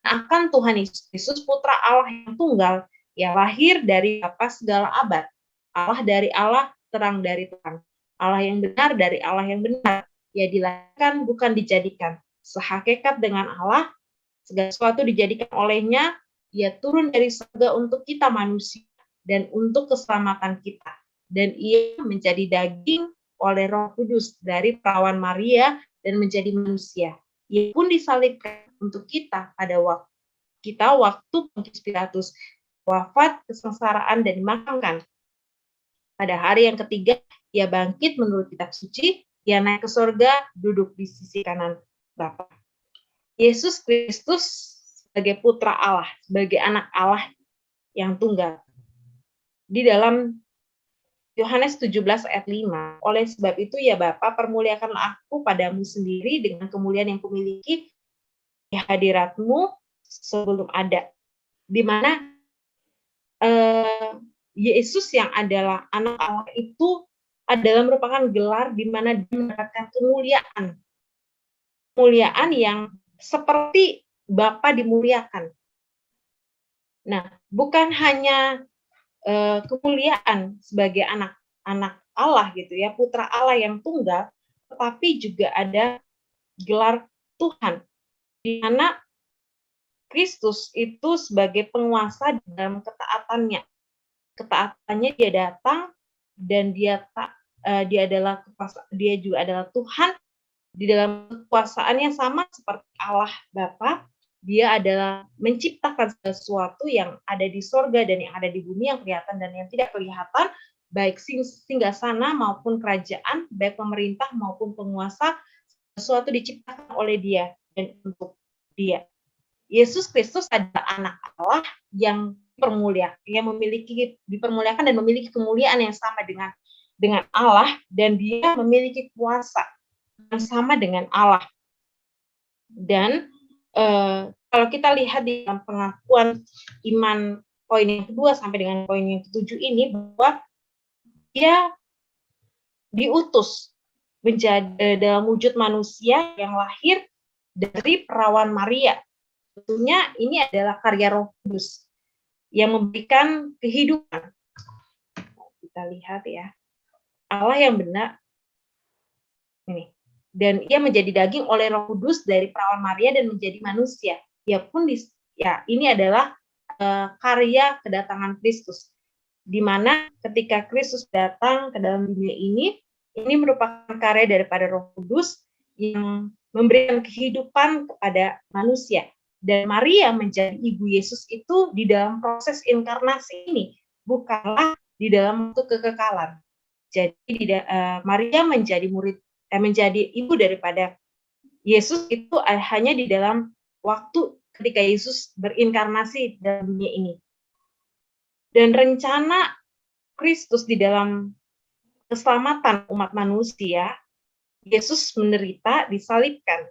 akan Tuhan Yesus Kristus putra Allah yang tunggal yang lahir dari Bapa segala abad, Allah dari Allah, terang dari terang, Allah yang benar dari Allah yang benar. Ia dilahirkan bukan dijadikan, sehakikat dengan Allah, segala sesuatu dijadikan olehnya, ia turun dari surga untuk kita manusia dan untuk keselamatan kita. Dan ia menjadi daging oleh Roh Kudus dari perawan Maria dan menjadi manusia. Ia pun disalibkan untuk kita pada waktu Pontius Pilatus wafat, kesengsaraan dan dimakamkan. Pada hari yang ketiga, ia bangkit menurut kitab suci, ia naik ke surga, duduk di sisi kanan Bapa. Yesus Kristus sebagai putra Allah, sebagai anak Allah yang tunggal. Di dalam Yohanes 17 ayat 5, oleh sebab itu ya Bapa, permuliakanlah aku padamu sendiri dengan kemuliaan yang kumiliki di hadiratmu sebelum ada. Di mana Yesus yang adalah anak Allah itu adalah merupakan gelar di mana dia mendapatkan kemuliaan yang seperti Bapa dimuliakan. Nah, bukan hanya kemuliaan sebagai anak Allah gitu ya, putra Allah yang tunggal, tetapi juga ada gelar Tuhan, di mana Kristus itu sebagai penguasa dalam ketaatannya. Ketaatannya dia datang dan dia juga adalah Tuhan di dalam kekuasaannya sama seperti Allah Bapa. Dia adalah menciptakan sesuatu yang ada di sorga dan yang ada di bumi, yang kelihatan dan yang tidak kelihatan, baik singgasana maupun kerajaan, baik pemerintah maupun penguasa, sesuatu diciptakan oleh dia dan untuk dia. Yesus Kristus adalah anak Allah yang dipermuliakan dan memiliki kemuliaan yang sama dengan Allah, dan dia memiliki kuasa yang sama dengan Allah. Dan kalau kita lihat di dalam pengakuan iman poin yang kedua sampai dengan poin yang ke-7 ini, bahwa dia diutus menjadi dalam wujud manusia yang lahir dari perawan Maria. Tentunya ini adalah karya Roh Kudus yang memberikan kehidupan. Kita lihat ya, Allah yang benar ini. Dan ia menjadi daging oleh Roh Kudus dari perawan Maria dan menjadi manusia. Ini adalah karya kedatangan Kristus, di mana ketika Kristus datang ke dalam dunia ini merupakan karya daripada Roh Kudus yang memberikan kehidupan kepada manusia. Dan Maria menjadi ibu Yesus itu di dalam proses inkarnasi ini, bukanlah di dalam waktu kekekalan. Jadi Maria menjadi ibu daripada Yesus itu hanya di dalam waktu ketika Yesus berinkarnasi dalam dunia ini. Dan rencana Kristus di dalam keselamatan umat manusia, Yesus menderita, disalibkan.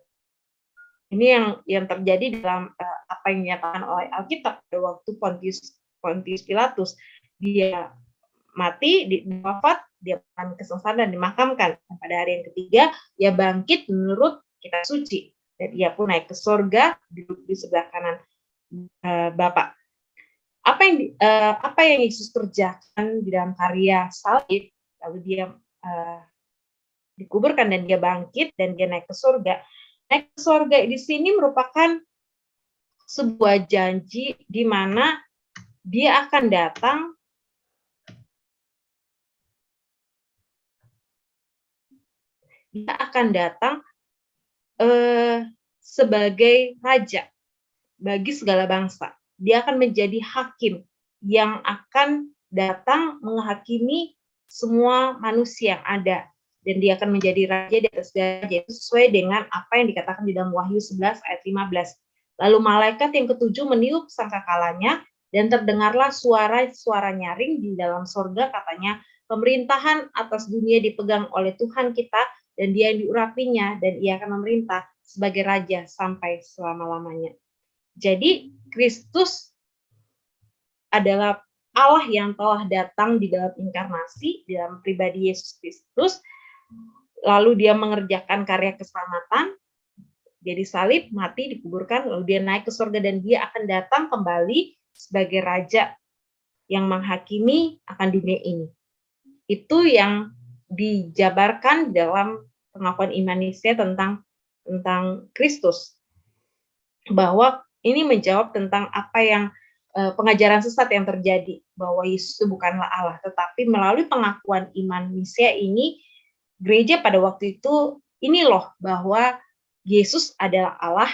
Ini yang terjadi dalam apa yang dinyatakan oleh Alkitab pada waktu Pontius Pilatus. Dia mati, wafat, dia mengalami kesengsaraan dan dimakamkan. Dan pada hari yang ketiga, dia bangkit menurut kitab suci. Dan ia pun naik ke surga, duduk di sebelah kanan Bapa. Apa yang Yesus kerjakan di dalam karya salib, lalu dia dikuburkan dan dia bangkit dan dia naik ke surga. Naik ke surga di sini merupakan sebuah janji di mana dia akan datang sebagai raja bagi segala bangsa. Dia akan menjadi hakim yang akan datang menghakimi semua manusia yang ada, dan dia akan menjadi raja di atas segala raja, itu sesuai dengan apa yang dikatakan di dalam Wahyu 11 ayat 15. Lalu malaikat yang ketujuh meniup sangkakalanya, dan terdengarlah suara nyaring di dalam surga, katanya, pemerintahan atas dunia dipegang oleh Tuhan kita, dan dia yang diurapinya, dan ia akan memerintah sebagai raja sampai selama-lamanya. Jadi Kristus adalah Allah yang telah datang di dalam inkarnasi, di dalam pribadi Yesus Kristus, lalu dia mengerjakan karya keselamatan, dia disalib, mati, dikuburkan, lalu dia naik ke surga, dan dia akan datang kembali sebagai raja yang menghakimi akan dunia ini. Itu yang dijabarkan dalam pengakuan iman Nicea tentang Kristus, bahwa ini menjawab tentang apa yang pengajaran sesat yang terjadi, bahwa Yesus itu bukanlah Allah, tetapi melalui pengakuan iman Nicea ini, gereja pada waktu itu ini loh bahwa Yesus adalah Allah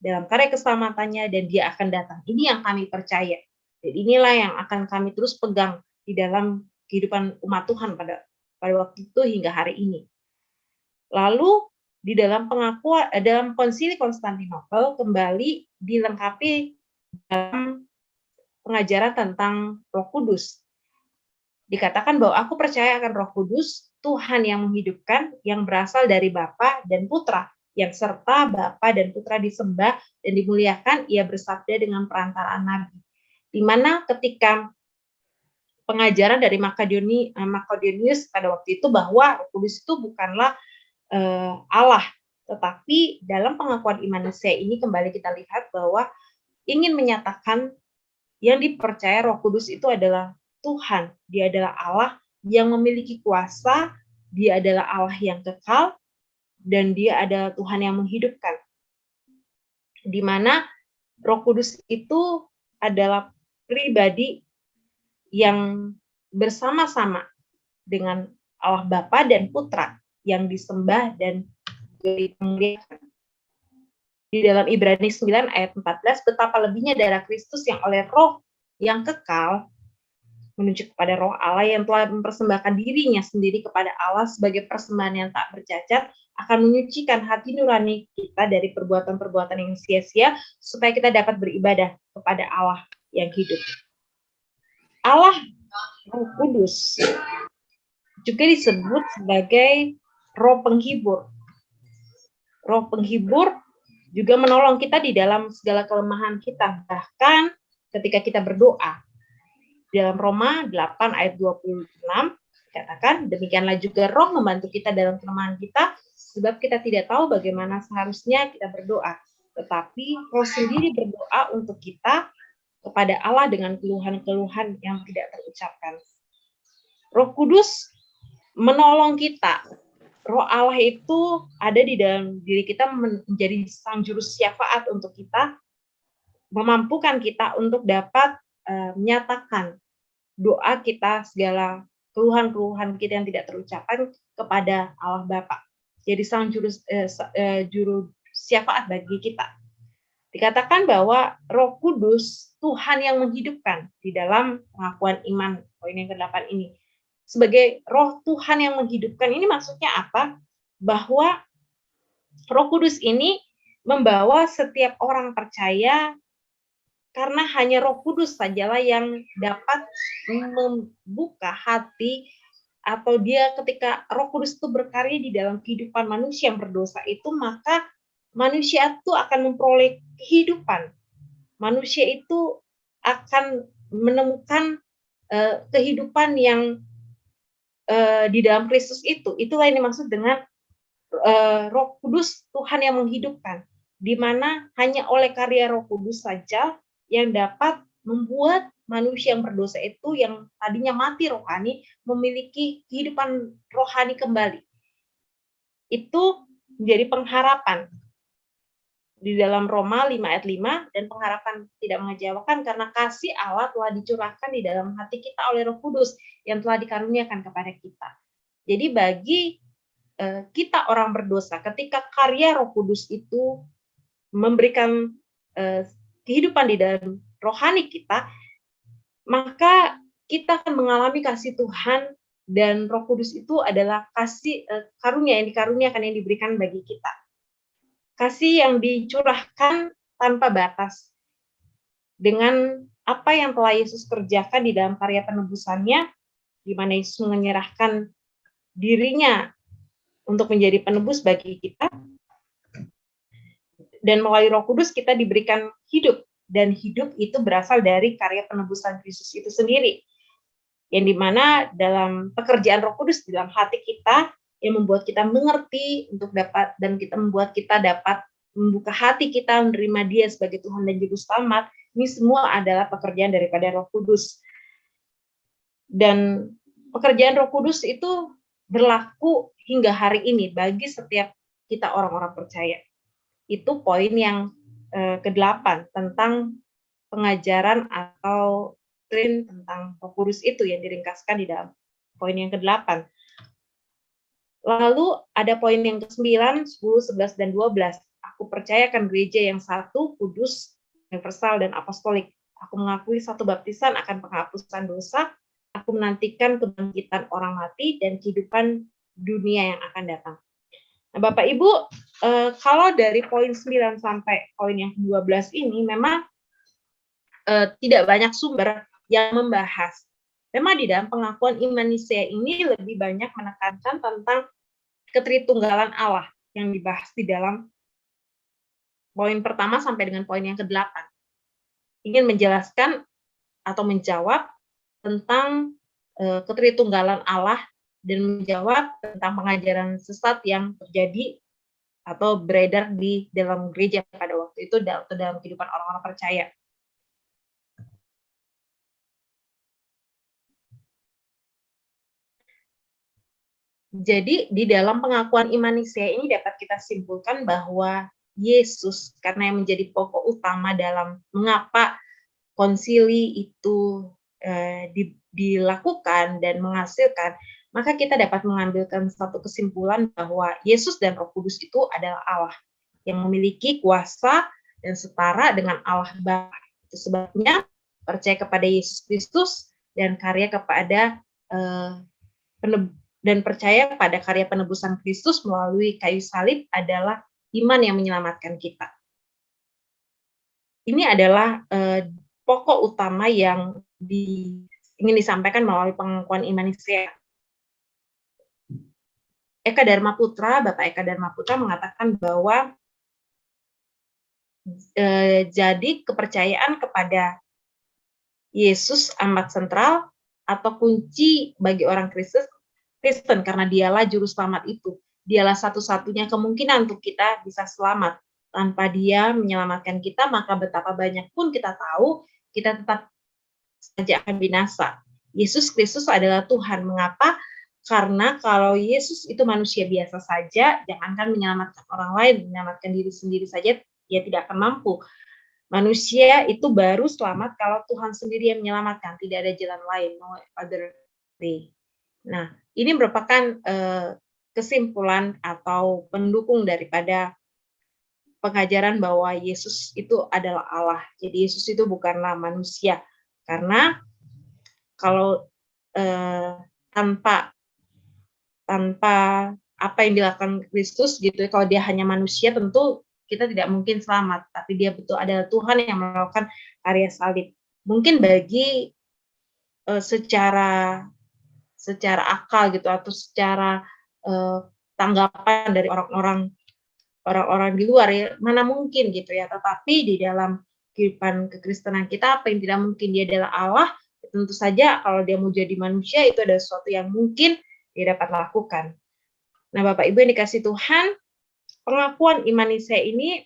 dalam karya keselamatannya dan dia akan datang. Ini yang kami percaya. Dan inilah yang akan kami terus pegang di dalam kehidupan umat Tuhan pada waktu itu hingga hari ini. Lalu di dalam dalam Konsili Konstantinopel kembali dilengkapi dalam pengajaran tentang Roh Kudus. Dikatakan bahwa aku percaya akan Roh Kudus, Tuhan yang menghidupkan, yang berasal dari Bapa dan Putra, yang serta Bapa dan Putra disembah dan dimuliakan, ia bersabda dengan perantaraan nabi. Di mana ketika pengajaran dari Makadonius pada waktu itu bahwa Roh Kudus itu bukanlah Allah, tetapi dalam pengakuan iman Nicea ini kembali kita lihat bahwa ingin menyatakan yang dipercaya Roh Kudus itu adalah Tuhan, dia adalah Allah yang memiliki kuasa, dia adalah Allah yang kekal, dan dia adalah Tuhan yang menghidupkan. Di mana Roh Kudus itu adalah pribadi yang bersama-sama dengan Allah Bapa dan Putra yang disembah dan dimuliakan. Di dalam Ibrani 9 ayat 14, betapa lebihnya darah Kristus yang oleh Roh yang kekal menuju kepada Roh Allah yang telah mempersembahkan dirinya sendiri kepada Allah sebagai persembahan yang tak bercacat, akan menyucikan hati nurani kita dari perbuatan-perbuatan yang sia-sia, supaya kita dapat beribadah kepada Allah yang hidup. Allah Roh Kudus juga disebut sebagai Roh Penghibur. Roh Penghibur juga menolong kita di dalam segala kelemahan kita, bahkan ketika kita berdoa. Dalam Roma 8 ayat 26 dikatakan, demikianlah juga Roh membantu kita dalam kelemahan kita, sebab kita tidak tahu bagaimana seharusnya kita berdoa. Tetapi Roh sendiri berdoa untuk kita kepada Allah dengan keluhan-keluhan yang tidak terucapkan. Roh Kudus menolong kita. Roh Allah itu ada di dalam diri kita menjadi sang juru syafaat untuk kita, memampukan kita untuk dapat menyatakan doa kita, segala keluhan-keluhan kita yang tidak terucapkan kepada Allah Bapa. Jadi sang juru syafaat bagi kita. Dikatakan bahwa Roh Kudus Tuhan yang menghidupkan di dalam pengakuan iman poin yang ke-8 ini. Sebagai Roh Tuhan yang menghidupkan ini maksudnya apa? Bahwa Roh Kudus ini membawa setiap orang percaya, karena hanya Roh Kudus sajalah yang dapat membuka hati atau dia ketika Roh Kudus itu berkarya di dalam kehidupan manusia yang berdosa itu, maka manusia itu akan memperoleh kehidupan. Manusia itu akan menemukan kehidupan yang di dalam Kristus itu. Itulah yang dimaksud dengan Roh Kudus Tuhan yang menghidupkan, di mana hanya oleh karya Roh Kudus saja yang dapat membuat manusia yang berdosa itu yang tadinya mati rohani memiliki kehidupan rohani kembali. Itu menjadi pengharapan di dalam Roma 5 ayat 5, dan pengharapan tidak mengecewakan karena kasih Allah telah dicurahkan di dalam hati kita oleh Roh Kudus yang telah dikaruniakan kepada kita. Jadi bagi kita orang berdosa, ketika karya Roh Kudus itu memberikan kehidupan di dalam rohani kita, maka kita akan mengalami kasih Tuhan, dan Roh Kudus itu adalah kasih karunia yang dikaruniakan, yang diberikan bagi kita. Kasih yang dicurahkan tanpa batas dengan apa yang telah Yesus kerjakan di dalam karya penebusannya, di mana Yesus menyerahkan dirinya untuk menjadi penebus bagi kita, dan melalui Roh Kudus kita diberikan hidup, dan hidup itu berasal dari karya penebusan Kristus itu sendiri, yang dimana dalam pekerjaan Roh Kudus di dalam hati kita yang membuat kita mengerti untuk dapat, dan kita membuat kita dapat membuka hati kita menerima Dia sebagai Tuhan dan Juru Selamat. Ini semua adalah pekerjaan daripada Roh Kudus, dan pekerjaan Roh Kudus itu berlaku hingga hari ini bagi setiap kita orang-orang percaya. Itu poin yang ke-8 tentang pengajaran atau doktrin tentang Roh Kudus itu yang diringkaskan di dalam poin yang ke-8. Lalu ada poin yang ke-9, 10, 11, dan 12. Aku percaya akan gereja yang satu, kudus, universal, dan apostolik. Aku mengakui satu baptisan akan penghapusan dosa. Aku menantikan kebangkitan orang mati dan kehidupan dunia yang akan datang. Nah, Bapak Ibu, kalau dari poin 9 sampai poin yang ke-12 ini memang tidak banyak sumber yang membahas. Memang di dalam pengakuan iman Nisea ini lebih banyak menekankan tentang ketritunggalan Allah yang dibahas di dalam poin pertama sampai dengan poin yang ke-8. Ingin menjelaskan atau menjawab tentang ketritunggalan Allah dan menjawab tentang pengajaran sesat yang terjadi atau beredar di dalam gereja pada waktu itu atau dalam kehidupan orang-orang percaya. Jadi di dalam pengakuan iman Nisea ini dapat kita simpulkan bahwa Yesus, karena yang menjadi pokok utama dalam mengapa konsili itu dilakukan dan menghasilkan, maka kita dapat mengambilkan satu kesimpulan bahwa Yesus dan Roh Kudus itu adalah Allah yang memiliki kuasa dan setara dengan Allah Bapa. Itu sebabnya percaya kepada Yesus Kristus dan karya kepada dan percaya pada karya penebusan Kristus melalui kayu salib adalah iman yang menyelamatkan kita. Ini adalah pokok utama yang ingin disampaikan melalui pengakuan iman Nisea. Eka Dharma Putra, Bapak Eka Dharma Putra mengatakan bahwa jadi kepercayaan kepada Yesus amat sentral atau kunci bagi orang Kristen, karena dialah juru selamat itu. Dialah satu-satunya kemungkinan untuk kita bisa selamat. Tanpa Dia menyelamatkan kita, maka betapa banyak pun kita tahu, kita tetap saja akan binasa. Yesus Kristus adalah Tuhan. Mengapa? Karena kalau Yesus itu manusia biasa saja, jangankan menyelamatkan orang lain, menyelamatkan diri sendiri saja, Dia tidak akan mampu. Manusia itu baru selamat kalau Tuhan sendiri yang menyelamatkan. Tidak ada jalan lain, no other way. Nah, ini merupakan kesimpulan atau pendukung daripada pengajaran bahwa Yesus itu adalah Allah. Jadi Yesus itu bukanlah manusia. Karena kalau tanpa apa yang dilakukan Kristus gitu, kalau Dia hanya manusia tentu kita tidak mungkin selamat. Tapi Dia betul adalah Tuhan yang melakukan karya salib. Mungkin bagi secara secara akal gitu atau secara tanggapan dari orang-orang di luar ya, mana mungkin gitu ya. Tetapi di dalam kehidupan kekristenan kita, apa yang tidak mungkin, dia adalah Allah. Tentu saja kalau dia mau jadi manusia itu adalah sesuatu yang mungkin dia dapat lakukan. Nah, Bapak Ibu yang dikasih Tuhan, pengakuan iman Nisea ini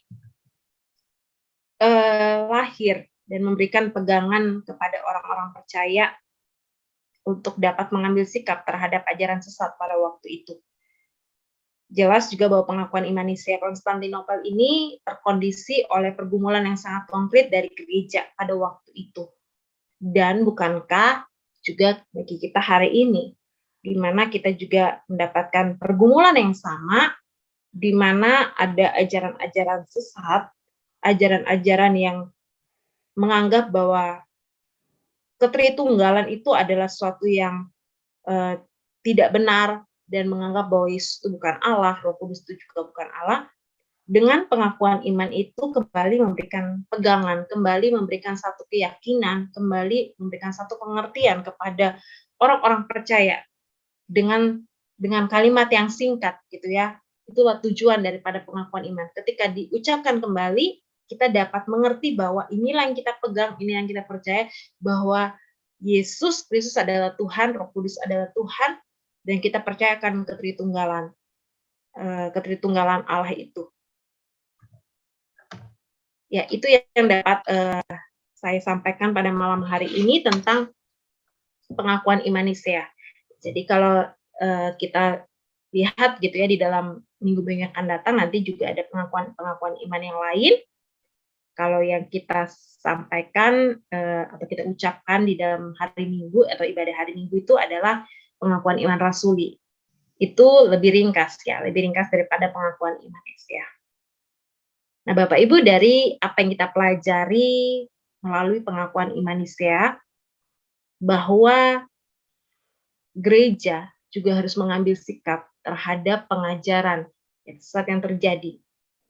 lahir dan memberikan pegangan kepada orang-orang percaya untuk dapat mengambil sikap terhadap ajaran sesat pada waktu itu. Jelas juga bahwa pengakuan iman Nisea Konstantinopel ini terkondisi oleh pergumulan yang sangat konkret dari gereja pada waktu itu. Dan bukankah juga bagi kita hari ini, di mana kita juga mendapatkan pergumulan yang sama, di mana ada ajaran-ajaran sesat, ajaran-ajaran yang menganggap bahwa ketritunggalan itu adalah sesuatu yang tidak benar, dan menganggap bahwa Yesus itu bukan Allah, Roh Kudus itu juga bukan Allah. Dengan pengakuan iman itu kembali memberikan pegangan, kembali memberikan satu keyakinan, kembali memberikan satu pengertian kepada orang-orang percaya dengan kalimat yang singkat gitu ya. Itulah tujuan daripada pengakuan iman. Ketika diucapkan kembali, kita dapat mengerti bahwa inilah yang kita pegang, ini yang kita percaya, bahwa Yesus Kristus adalah Tuhan, Roh Kudus adalah Tuhan, dan kita percayakan ketritunggalan Allah itu. Ya, itu yang dapat saya sampaikan pada malam hari ini tentang pengakuan iman Nisea. Jadi kalau kita lihat gitu ya di dalam minggu-minggu yang akan datang, nanti juga ada pengakuan iman yang lain. Kalau yang kita sampaikan atau kita ucapkan di dalam hari Minggu atau ibadah hari Minggu itu adalah pengakuan iman rasuli. Itu lebih ringkas ya, lebih ringkas daripada pengakuan iman Nisea. Nah, Bapak Ibu, dari apa yang kita pelajari melalui pengakuan iman Nisea, bahwa gereja juga harus mengambil sikap terhadap pengajaran yang sesat yang terjadi.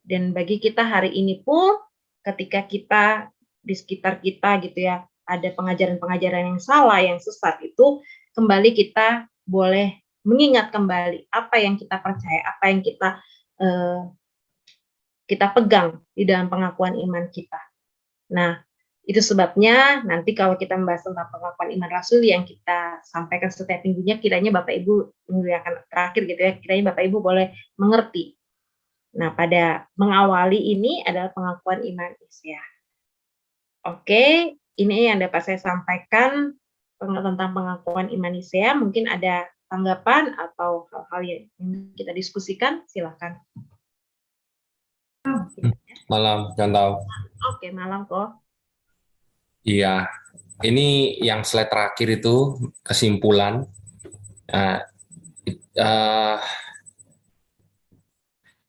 Dan bagi kita hari ini pun, ketika kita di sekitar kita gitu ya, ada pengajaran-pengajaran yang salah, yang sesat, itu kembali kita boleh mengingat kembali apa yang kita percaya, apa yang kita pegang di dalam pengakuan iman kita. Nah, itu sebabnya nanti kalau kita membahas tentang pengakuan iman rasul yang kita sampaikan setiap minggunya, kiranya Bapak Ibu minggu yang akan terakhir gitu ya, kiranya Bapak Ibu boleh mengerti. Nah, pada mengawali ini adalah pengakuan iman Nisea. Oke, ini yang dapat saya sampaikan tentang pengakuan iman Nisea. Mungkin ada tanggapan atau hal-hal yang kita diskusikan, silakan. Malam, Gantau. Oke, malam kok. Iya, ini yang slide terakhir itu kesimpulan.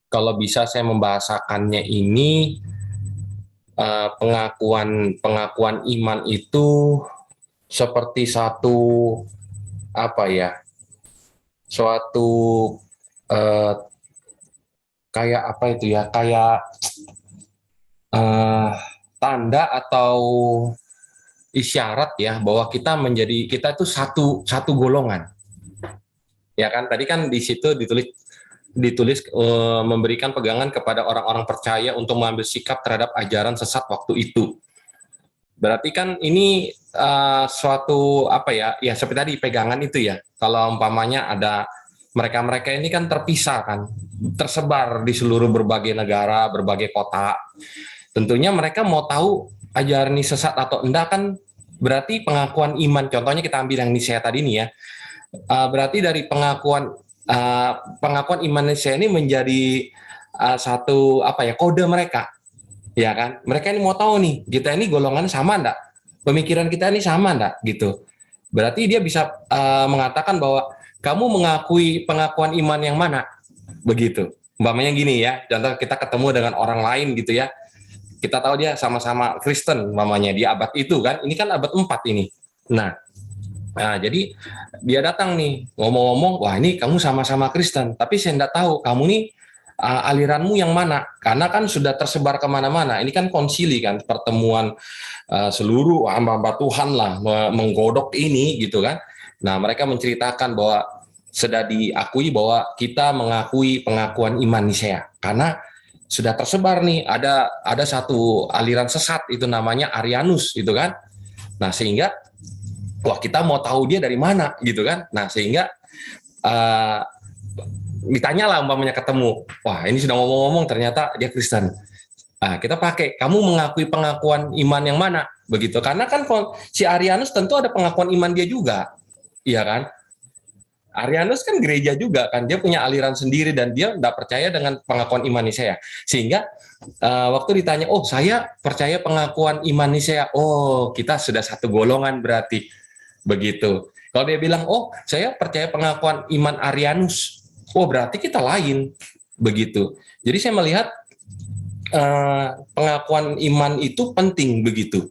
Kalau bisa saya membahasakannya ini, pengakuan iman itu seperti suatu kayak apa itu ya, kayak tanda atau isyarat ya bahwa kita itu satu golongan, ya kan? Tadi kan di situ ditulis memberikan pegangan kepada orang-orang percaya untuk mengambil sikap terhadap ajaran sesat waktu itu. Berarti kan ini suatu ya seperti tadi pegangan itu ya. Kalau umpamanya ada mereka ini kan terpisah kan, tersebar di seluruh berbagai negara, berbagai kota. Tentunya mereka mau tahu ajaran ini sesat atau enggak kan, berarti pengakuan iman. Contohnya kita ambil yang Nisea tadi nih ya. Berarti dari pengakuan iman Nisea ini menjadi satu kode mereka. Ya kan? Mereka ini mau tahu nih, kita ini golongan sama enggak? Pemikiran kita ini sama enggak gitu. Berarti dia bisa mengatakan bahwa kamu mengakui pengakuan iman yang mana? Begitu. Umpamanya gini ya, contoh kita ketemu dengan orang lain gitu ya. Kita tahu dia sama-sama Kristen, umpamanya dia abad itu kan. Ini kan abad 4 ini. Nah, jadi dia datang nih, ngomong-ngomong, wah ini kamu sama-sama Kristen, tapi saya enggak tahu kamu nih aliranmu yang mana, karena kan sudah tersebar kemana-mana. Ini kan konsili kan, pertemuan seluruh hamba-hamba Tuhan lah menggodok ini gitu kan. Nah, mereka menceritakan bahwa sudah diakui bahwa kita mengakui pengakuan iman Nisea karena sudah tersebar nih, ada satu aliran sesat itu namanya Arianus gitu kan. Nah, sehingga wah, kita mau tahu dia dari mana gitu kan. Nah, sehingga uh, ditanya lah umpamanya ketemu, wah ini sudah ngomong-ngomong ternyata dia Kristen. Nah, kita pakai, kamu mengakui pengakuan iman yang mana? Begitu. Karena kan si Arianus tentu ada pengakuan iman dia juga. Iya kan? Arianus kan gereja juga kan, dia punya aliran sendiri dan dia tidak percaya dengan pengakuan iman Nisea. Sehingga waktu ditanya, oh saya percaya pengakuan iman Nisea, oh kita sudah satu golongan berarti. Begitu. Kalau dia bilang, oh saya percaya pengakuan iman Arianus, oh berarti kita lain. Begitu. Jadi saya melihat pengakuan iman itu penting begitu,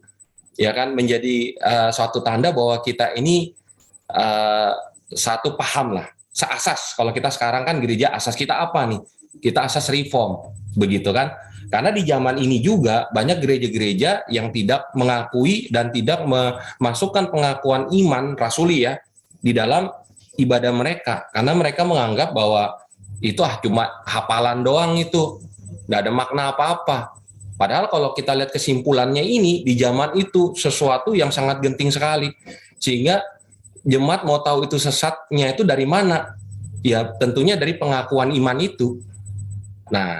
ya kan, menjadi suatu tanda bahwa kita ini satu paham lah, seasas. Kalau kita sekarang kan gereja, asas kita apa nih? Kita asas reform, begitu kan? Karena di zaman ini juga banyak gereja-gereja yang tidak mengakui dan tidak memasukkan pengakuan iman rasuli ya di dalam ibadah mereka, karena mereka menganggap bahwa itu cuma hafalan doang, itu nggak ada makna apa-apa. Padahal kalau kita lihat kesimpulannya ini, di zaman itu sesuatu yang sangat genting sekali. Sehingga jemaat mau tahu itu sesatnya itu dari mana? Ya tentunya dari pengakuan iman itu. Nah,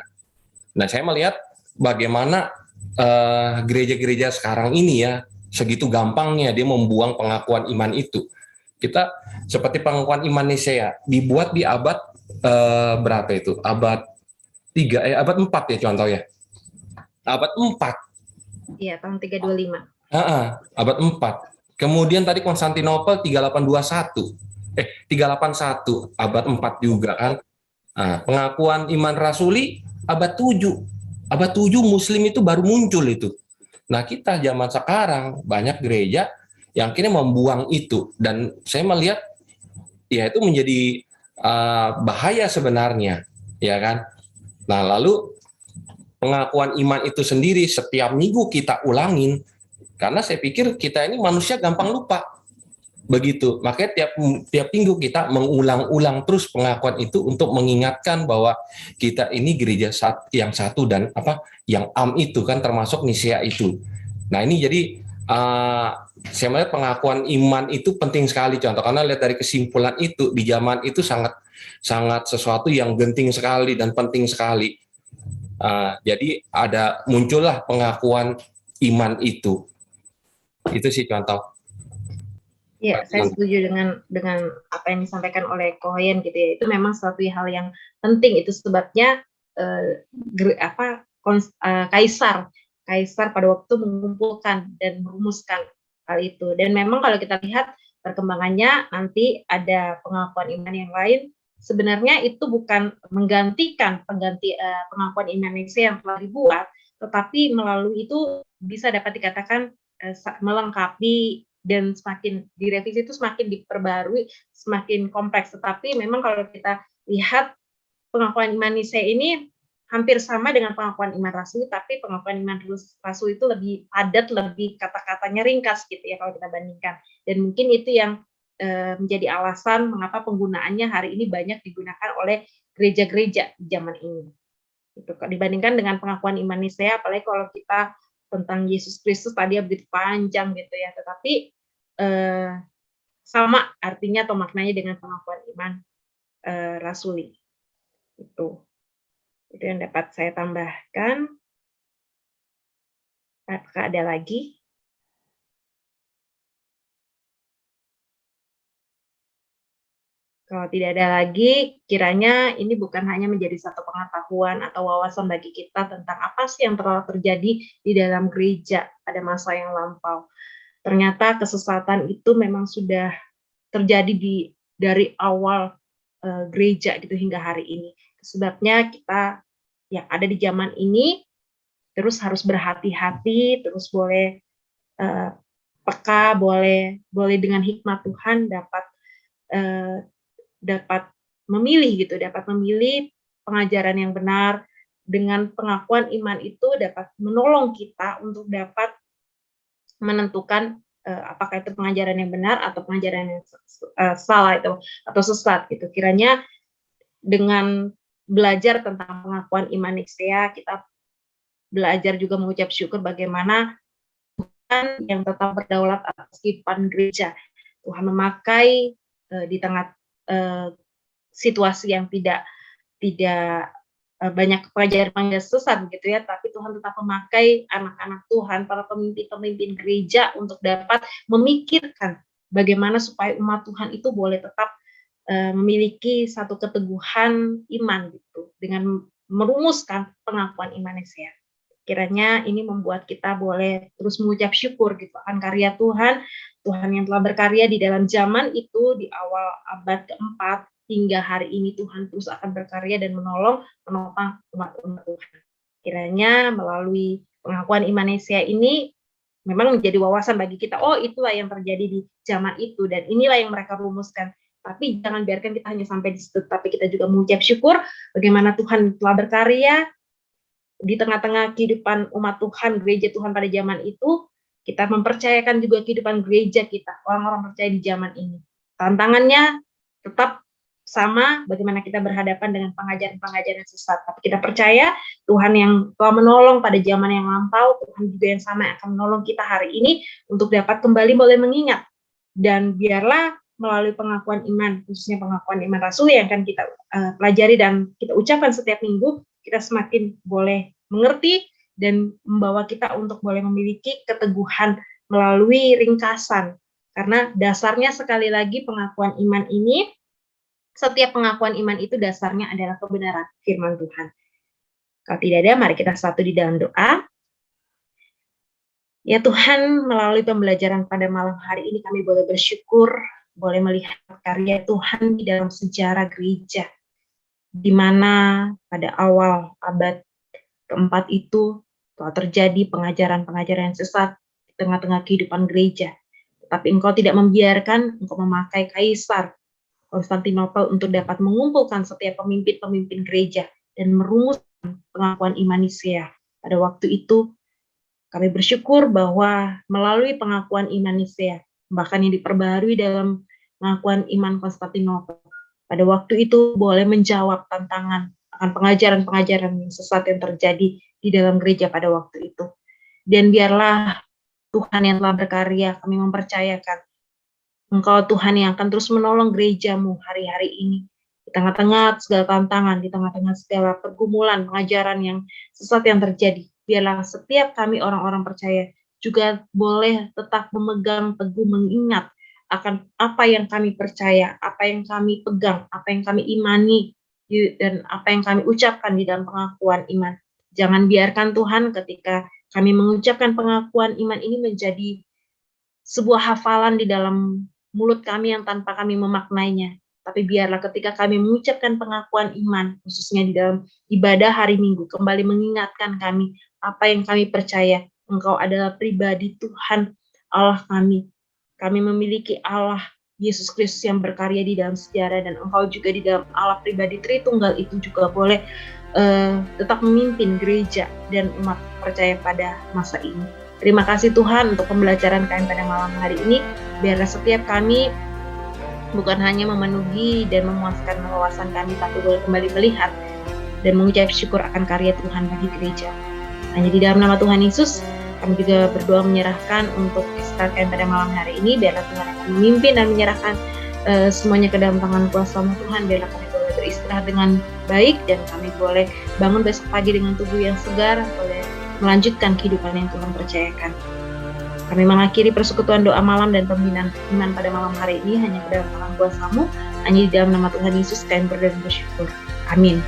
saya melihat bagaimana gereja-gereja sekarang ini ya, segitu gampangnya dia membuang pengakuan iman itu. Kita seperti pengakuan iman Nisea, dibuat di abad berapa itu? Abad 3, abad 4 ya contoh ya. Abad 4. Iya, tahun 325. Abad 4. Kemudian tadi Konstantinopel 3821. 381, abad 4 juga kan. Nah, pengakuan iman rasuli abad 7. Abad 7 muslim itu baru muncul itu. Nah, kita zaman sekarang banyak gereja yang kini membuang itu, dan saya melihat ya itu menjadi bahaya sebenarnya, ya kan. Nah, lalu pengakuan iman itu sendiri setiap minggu kita ulangin, karena saya pikir kita ini manusia gampang lupa. Begitu. Makanya tiap minggu kita mengulang-ulang terus pengakuan itu untuk mengingatkan bahwa kita ini gereja yang satu dan yang itu kan termasuk Nisea itu. Nah, ini jadi saya melihat pengakuan iman itu penting sekali, contoh, karena lihat dari kesimpulan itu di zaman itu sangat sangat sesuatu yang genting sekali dan penting sekali. Jadi muncullah pengakuan iman itu. Itu sih contoh. Ya, saya setuju dengan apa yang disampaikan oleh Kohen gitu ya. Itu memang suatu hal yang penting. Itu sebabnya Kaisar pada waktu mengumpulkan dan merumuskan hal itu. Dan memang kalau kita lihat perkembangannya, nanti ada pengakuan iman yang lain. Sebenarnya itu bukan menggantikan pengakuan iman yang telah dibuat, tetapi melalui itu bisa dapat dikatakan melengkapi, dan semakin direvisi itu semakin diperbarui, semakin kompleks. Tetapi memang kalau kita lihat pengakuan iman Nisea ini hampir sama dengan pengakuan iman rasuli, tapi pengakuan iman rasuli itu lebih padat, lebih kata-katanya ringkas gitu ya kalau kita bandingkan. Dan mungkin itu yang menjadi alasan mengapa penggunaannya hari ini banyak digunakan oleh gereja-gereja di zaman ini. Itu dibandingkan dengan pengakuan iman Nisea, apalagi kalau kita tentang Yesus Kristus tadi begitu panjang gitu ya, tetapi sama artinya atau maknanya dengan pengakuan iman rasuli. Itu yang dapat saya tambahkan. Apakah ada lagi? Kalau tidak ada lagi, kiranya ini bukan hanya menjadi satu pengetahuan atau wawasan bagi kita tentang apa sih yang telah terjadi di dalam gereja pada masa yang lampau. Ternyata kesesatan itu memang sudah terjadi dari awal gereja gitu hingga hari ini. Sebabnya kita yang ada di zaman ini terus harus berhati-hati, terus boleh peka, boleh dengan hikmat Tuhan dapat memilih gitu, dapat memilih pengajaran yang benar. Dengan pengakuan iman itu dapat menolong kita untuk dapat menentukan apakah itu pengajaran yang benar atau pengajaran yang salah itu atau sesat gitu. Kiranya dengan belajar tentang pengakuan iman Nisea, kita belajar juga mengucap syukur bagaimana Tuhan yang tetap berdaulat atas kehidupan gereja. Tuhan memakai di tengah situasi yang tidak banyak pengajaran sesat begitu ya, tapi Tuhan tetap memakai anak-anak Tuhan, para pemimpin-pemimpin gereja untuk dapat memikirkan bagaimana supaya umat Tuhan itu boleh tetap memiliki satu keteguhan iman gitu, dengan merumuskan pengakuan iman Nisea. Kiranya ini membuat kita boleh terus mengucap syukur gitu akan karya Tuhan, Tuhan yang telah berkarya di dalam zaman itu di awal abad keempat hingga hari ini. Tuhan terus akan berkarya dan menopang umat-umat Tuhan. Kiranya melalui pengakuan iman Nisea ini memang menjadi wawasan bagi kita, oh itulah yang terjadi di zaman itu dan inilah yang mereka rumuskan. Tapi jangan biarkan kita hanya sampai di situ, tapi kita juga mengucap syukur bagaimana Tuhan telah berkarya di tengah-tengah kehidupan umat Tuhan, gereja Tuhan pada zaman itu. Kita mempercayakan juga kehidupan gereja kita, orang-orang percaya di zaman ini. Tantangannya tetap sama, bagaimana kita berhadapan dengan pengajaran-pengajaran sesat. Tapi kita percaya Tuhan yang telah menolong pada zaman yang lampau, Tuhan juga yang sama yang akan menolong kita hari ini untuk dapat kembali boleh mengingat. Dan biarlah melalui pengakuan iman, khususnya pengakuan iman rasul yang akan kita pelajari dan kita ucapkan setiap minggu, kita semakin boleh mengerti dan membawa kita untuk boleh memiliki keteguhan melalui ringkasan. Karena dasarnya sekali lagi pengakuan iman ini, setiap pengakuan iman itu dasarnya adalah kebenaran firman Tuhan. Kalau tidak ada, mari kita satu di dalam doa. Ya Tuhan, melalui pembelajaran pada malam hari ini kami boleh bersyukur, boleh melihat karya Tuhan di dalam sejarah gereja, di mana pada awal abad keempat itu telah terjadi pengajaran-pengajaran yang sesat di tengah-tengah kehidupan gereja. Tetapi Engkau tidak membiarkan, Engkau memakai Kaisar Konstantinopel untuk dapat mengumpulkan setiap pemimpin-pemimpin gereja dan merumuskan pengakuan iman Nisea. Pada waktu itu, kami bersyukur bahwa melalui pengakuan iman Nisea, bahkan yang diperbarui dalam pengakuan iman Konstantinopel, pada waktu itu boleh menjawab tantangan akan pengajaran-pengajaran yang sesat yang terjadi di dalam gereja pada waktu itu. Dan biarlah Tuhan yang telah berkarya, kami mempercayakan Engkau Tuhan yang akan terus menolong gerejamu hari-hari ini. Di tengah-tengah segala tantangan, di tengah-tengah segala pergumulan, pengajaran yang sesat yang terjadi. Biarlah setiap kami orang-orang percaya juga boleh tetap memegang teguh mengingat akan apa yang kami percaya, apa yang kami pegang, apa yang kami imani, dan apa yang kami ucapkan di dalam pengakuan iman. Jangan biarkan Tuhan ketika kami mengucapkan pengakuan iman ini menjadi sebuah hafalan di dalam mulut kami yang tanpa kami memaknainya. Tapi biarlah ketika kami mengucapkan pengakuan iman, khususnya di dalam ibadah hari Minggu, kembali mengingatkan kami apa yang kami percaya. Engkau adalah pribadi Tuhan Allah kami. Kami memiliki Allah Yesus Kristus yang berkarya di dalam sejarah, dan Engkau juga di dalam Allah pribadi Tritunggal itu juga boleh tetap memimpin gereja dan umat percaya pada masa ini. Terima kasih Tuhan untuk pembelajaran kami pada malam hari ini. Biarlah setiap kami bukan hanya memenuhi dan memuaskan wawasan kami, tapi boleh kembali melihat dan mengucap syukur akan karya Tuhan bagi gereja. Hanya di dalam nama Tuhan Yesus, kami juga berdoa menyerahkan untuk istirahat kami pada malam hari ini. Biarlah Tuhan akan memimpin dan menyerahkan semuanya ke dalam tangan kuasa-Mu Tuhan. Biarlah kami boleh beristirahat dengan baik dan kami boleh bangun besok pagi dengan tubuh yang segar, boleh melanjutkan kehidupan yang Tuhan percayakan. Kami mengakhiri persekutuan doa malam dan pembinaan iman pada malam hari ini hanya ke dalam tangan kuasa-Mu, hanya di dalam nama Tuhan Yesus kami berdoa dan bersyukur. Amin.